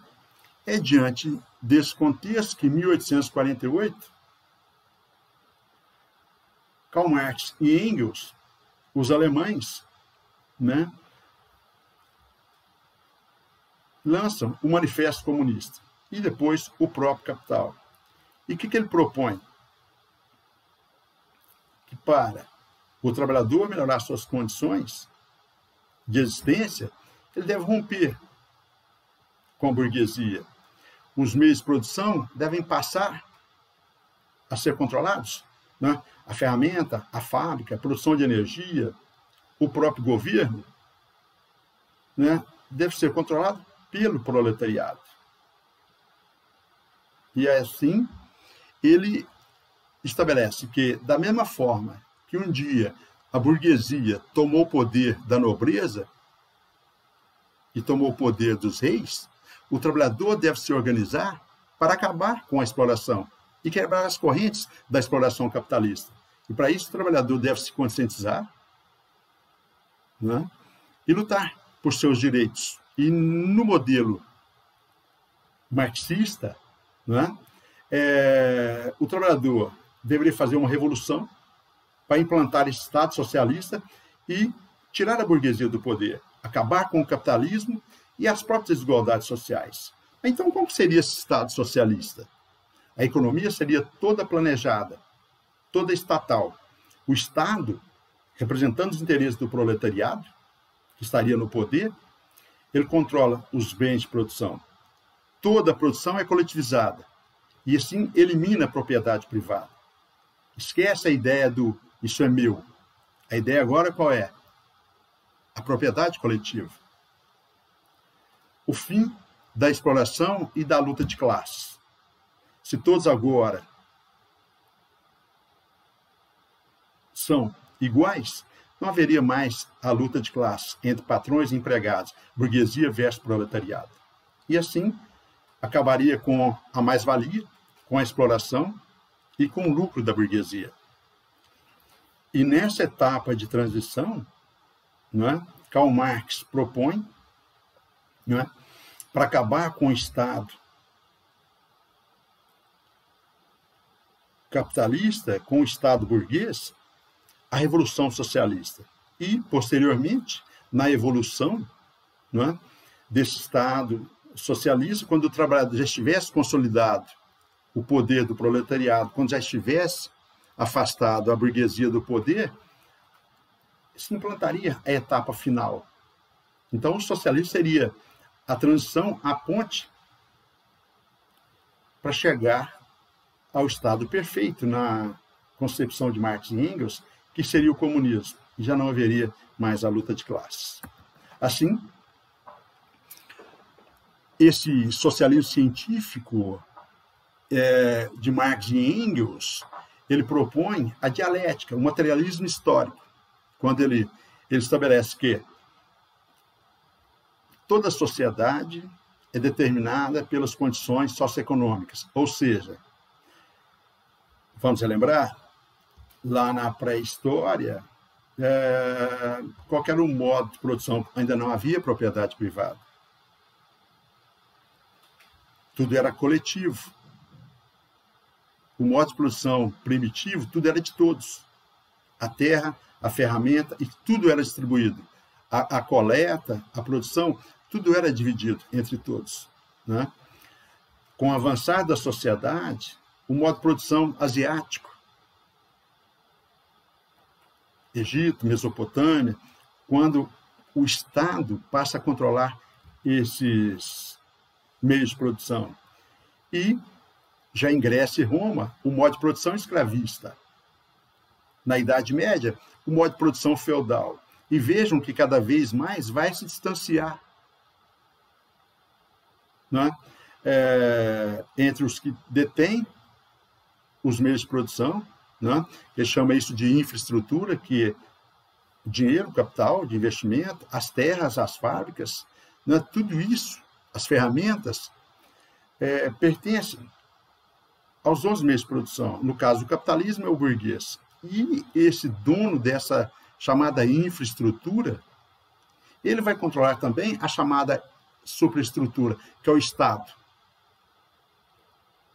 Speaker 1: é diante desse contexto que, em 1848, Karl Marx e Engels, os alemães, né, lançam o Manifesto Comunista e depois o próprio Capital. E o que ele propõe? Que para o trabalhador melhorar suas condições de existência, ele deve romper com a burguesia. Os meios de produção devem passar a ser controlados. Né? A ferramenta, a fábrica, a produção de energia, o próprio governo, né, deve ser controlado pelo proletariado. E assim, ele estabelece que, da mesma forma que um dia a burguesia tomou o poder da nobreza e tomou o poder dos reis, o trabalhador deve se organizar para acabar com a exploração e quebrar as correntes da exploração capitalista. E para isso o trabalhador deve se conscientizar, né, e lutar por seus direitos. E no modelo marxista, né, o trabalhador deveria fazer uma revolução para implantar esse Estado socialista e tirar a burguesia do poder, acabar com o capitalismo e as próprias desigualdades sociais. Então, como seria esse Estado socialista? A economia seria toda planejada, toda estatal. O Estado, representando os interesses do proletariado, que estaria no poder, ele controla os bens de produção. Toda a produção é coletivizada e, assim, elimina a propriedade privada. Esquece a ideia do isso é meu. A ideia agora qual é? A propriedade coletiva. O fim da exploração e da luta de classes. Se todos agora são iguais, não haveria mais a luta de classes entre patrões e empregados, burguesia versus proletariado. E assim, acabaria com a mais-valia, com a exploração e com o lucro da burguesia. E nessa etapa de transição, Karl Marx propõe, para acabar com o Estado capitalista, com o Estado burguês, a Revolução Socialista. E, posteriormente, na evolução desse Estado socialista, quando o trabalhador já estivesse consolidado o poder do proletariado, quando já estivesse afastado a burguesia do poder, se implantaria a etapa final. Então, o socialismo seria a transição, a ponte para chegar ao Estado perfeito, na concepção de Marx e Engels, que seria o comunismo, e já não haveria mais a luta de classes. Assim, esse socialismo científico de Marx e Engels, ele propõe a dialética, o materialismo histórico, quando ele estabelece que toda sociedade é determinada pelas condições socioeconômicas, ou seja, vamos relembrar, lá na pré-história, qualquer um modo de produção, ainda não havia propriedade privada. Tudo era coletivo. O modo de produção primitivo, tudo era de todos. A terra, a ferramenta, e tudo era distribuído. A coleta, a produção, tudo era dividido entre todos. Com o avançar da sociedade, o modo de produção asiático, Egito, Mesopotâmia, quando o Estado passa a controlar esses meios de produção. E já em Grécia e Roma, o modo de produção escravista. Na Idade Média, o modo de produção feudal. E vejam que cada vez mais vai se distanciar entre os que detêm os meios de produção, ele chama isso de infraestrutura, que é dinheiro, capital, de investimento, as terras, as fábricas, tudo isso, as ferramentas, pertencem aos 11 meios de produção. No caso, o capitalismo é o burguês. E esse dono dessa chamada infraestrutura, ele vai controlar também a chamada superestrutura, que é o Estado.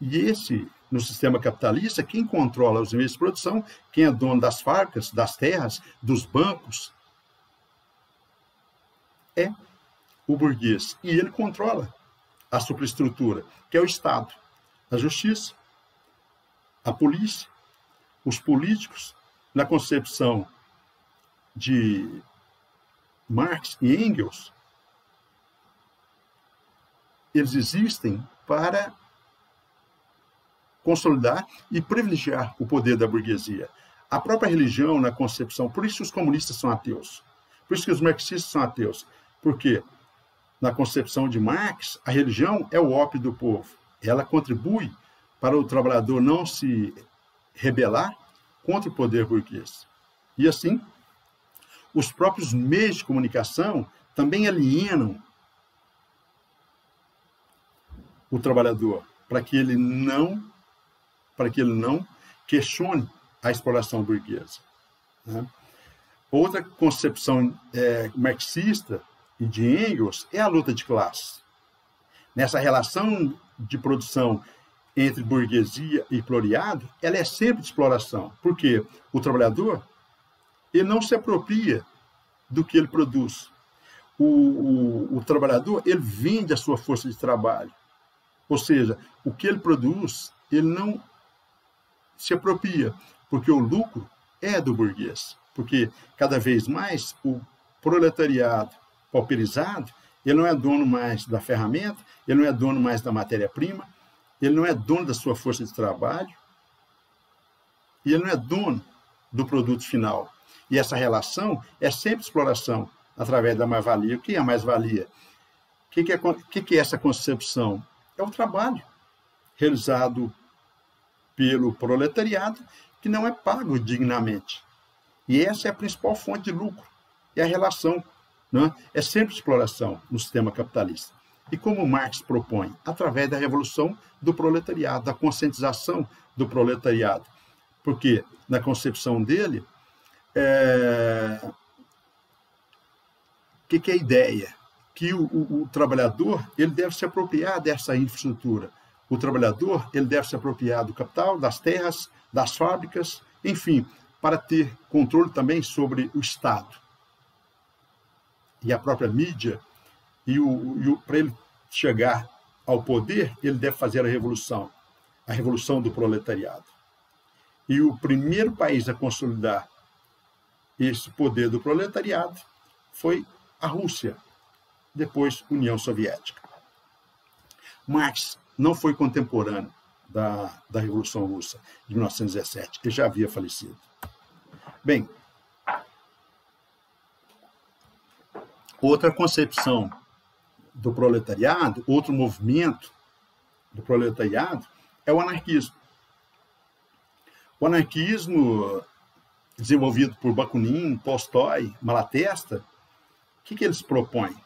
Speaker 1: E esse, no sistema capitalista, quem controla os meios de produção, quem é dono das fábricas, das terras, dos bancos, é o burguês. E ele controla a superestrutura, que é o Estado, a justiça, a polícia, os políticos, na concepção de Marx e Engels, eles existem para consolidar e privilegiar o poder da burguesia. A própria religião, na concepção, por isso os comunistas são ateus, por isso que os marxistas são ateus, porque na concepção de Marx, a religião é o ópio do povo. Ela contribui para o trabalhador não se rebelar contra o poder burguês. E assim, os próprios meios de comunicação também alienam o trabalhador, para que ele não questione a exploração burguesa. Outra concepção marxista e de Engels é a luta de classes. Nessa relação de produção entre burguesia e proletariado, ela é sempre de exploração. Porque o trabalhador, ele não se apropria do que ele produz. O trabalhador, ele vende a sua força de trabalho. Ou seja, o que ele produz, ele não se apropria, porque o lucro é do burguês. Porque cada vez mais o proletariado pauperizado, ele não é dono mais da ferramenta, ele não é dono mais da matéria-prima, ele não é dono da sua força de trabalho, e ele não é dono do produto final. E essa relação é sempre exploração, através da mais-valia. O que é a mais-valia? O que é essa concepção? É o trabalho realizado pelo proletariado, que não é pago dignamente. E essa é a principal fonte de lucro, é a relação, né? É sempre exploração no sistema capitalista. E como Marx propõe? Através da revolução do proletariado, da conscientização do proletariado. Porque, na concepção dele, o que é a ideia? Que o trabalhador, ele deve se apropriar dessa infraestrutura. O trabalhador, ele deve se apropriar do capital, das terras, das fábricas, enfim, para ter controle também sobre o Estado. E a própria mídia, para ele chegar ao poder, ele deve fazer a revolução do proletariado. E o primeiro país a consolidar esse poder do proletariado foi a Rússia, depois União Soviética. Marx não foi contemporâneo da Revolução Russa de 1917, ele já havia falecido. Bem, outra concepção do proletariado, outro movimento do proletariado é o anarquismo. O anarquismo, desenvolvido por Bakunin, Tolstói, Malatesta, o que eles propõem?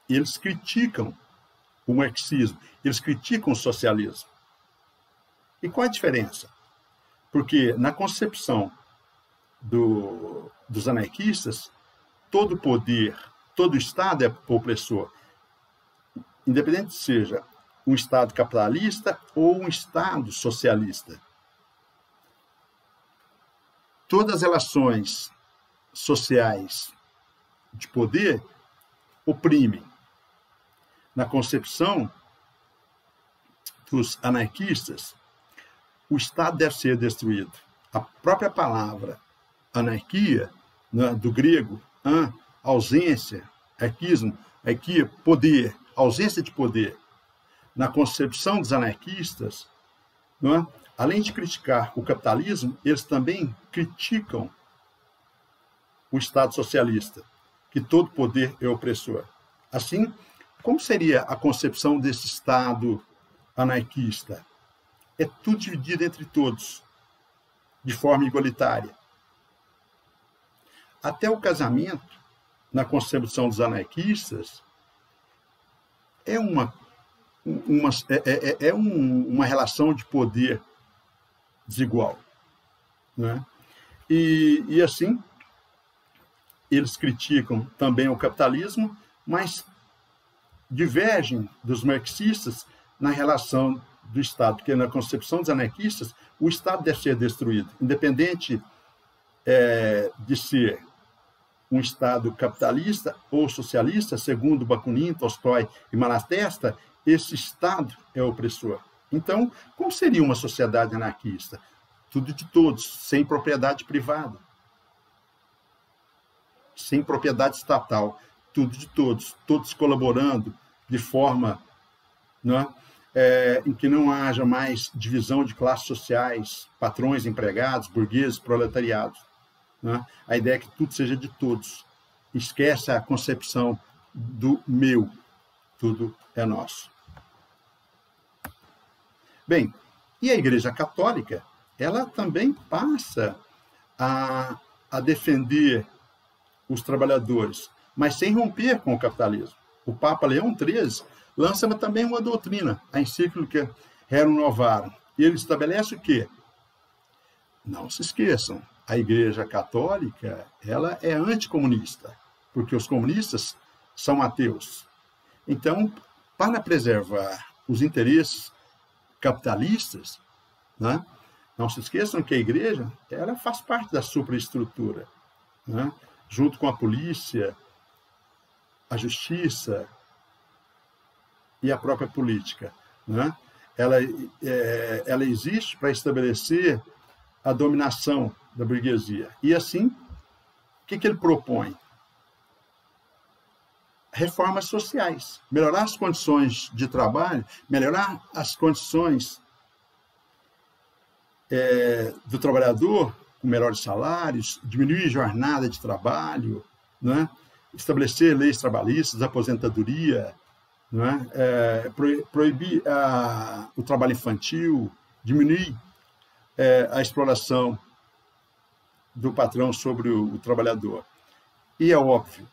Speaker 1: Eles criticam o marxismo, eles criticam o socialismo. E qual a diferença? Porque na concepção dos anarquistas, todo poder, todo Estado é opressor, independente seja um Estado capitalista ou um Estado socialista. Todas as relações sociais de poder oprimem. Na concepção dos anarquistas, o Estado deve ser destruído. A própria palavra anarquia, né, do grego, ausência, arquismo, arquia, poder, ausência de poder. Na concepção dos anarquistas, né, além de criticar o capitalismo, eles também criticam o Estado socialista, que todo poder é opressor. Assim, como seria a concepção desse Estado anarquista? É tudo dividido entre todos, de forma igualitária. Até o casamento, na concepção dos anarquistas, é uma relação de poder desigual, né? E assim, eles criticam também o capitalismo, mas divergem dos marxistas na relação do Estado, porque na concepção dos anarquistas, o Estado deve ser destruído, independente de ser um Estado capitalista ou socialista, segundo Bakunin, Tolstói e Malatesta, esse Estado é opressor. Então, como seria uma sociedade anarquista? Tudo de todos, sem propriedade privada, sem propriedade estatal, tudo de todos, todos colaborando de forma, né, em que não haja mais divisão de classes sociais, patrões, empregados, burgueses, proletariados. Né? A ideia é que tudo seja de todos. Esquece a concepção do meu, tudo é nosso. Bem, e a Igreja Católica, ela também passa a defender os trabalhadores, mas sem romper com o capitalismo. O Papa Leão XIII lança também uma doutrina, a encíclica Rerum Novarum, e ele estabelece o quê? Não se esqueçam, a Igreja Católica, ela é anticomunista, porque os comunistas são ateus. Então, para preservar os interesses capitalistas, né? Não se esqueçam que a igreja, ela faz parte da superestrutura, né? Junto com a polícia, a justiça e a própria política, né? Ela existe para estabelecer a dominação da burguesia. E assim, o que ele propõe? Reformas sociais, melhorar as condições de trabalho, melhorar as condições do trabalhador, com melhores salários, diminuir a jornada de trabalho, né? Estabelecer leis trabalhistas, aposentadoria, né? Proibir o trabalho infantil, diminuir a exploração do patrão sobre o trabalhador. E é óbvio,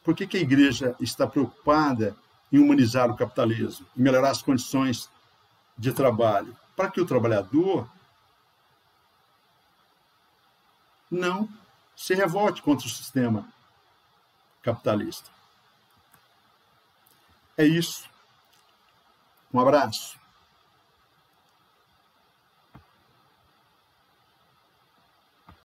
Speaker 1: por que a igreja está preocupada em humanizar o capitalismo, em melhorar as condições de trabalho? Para que o trabalhador não se revolte contra o sistema capitalista. É isso. Um abraço.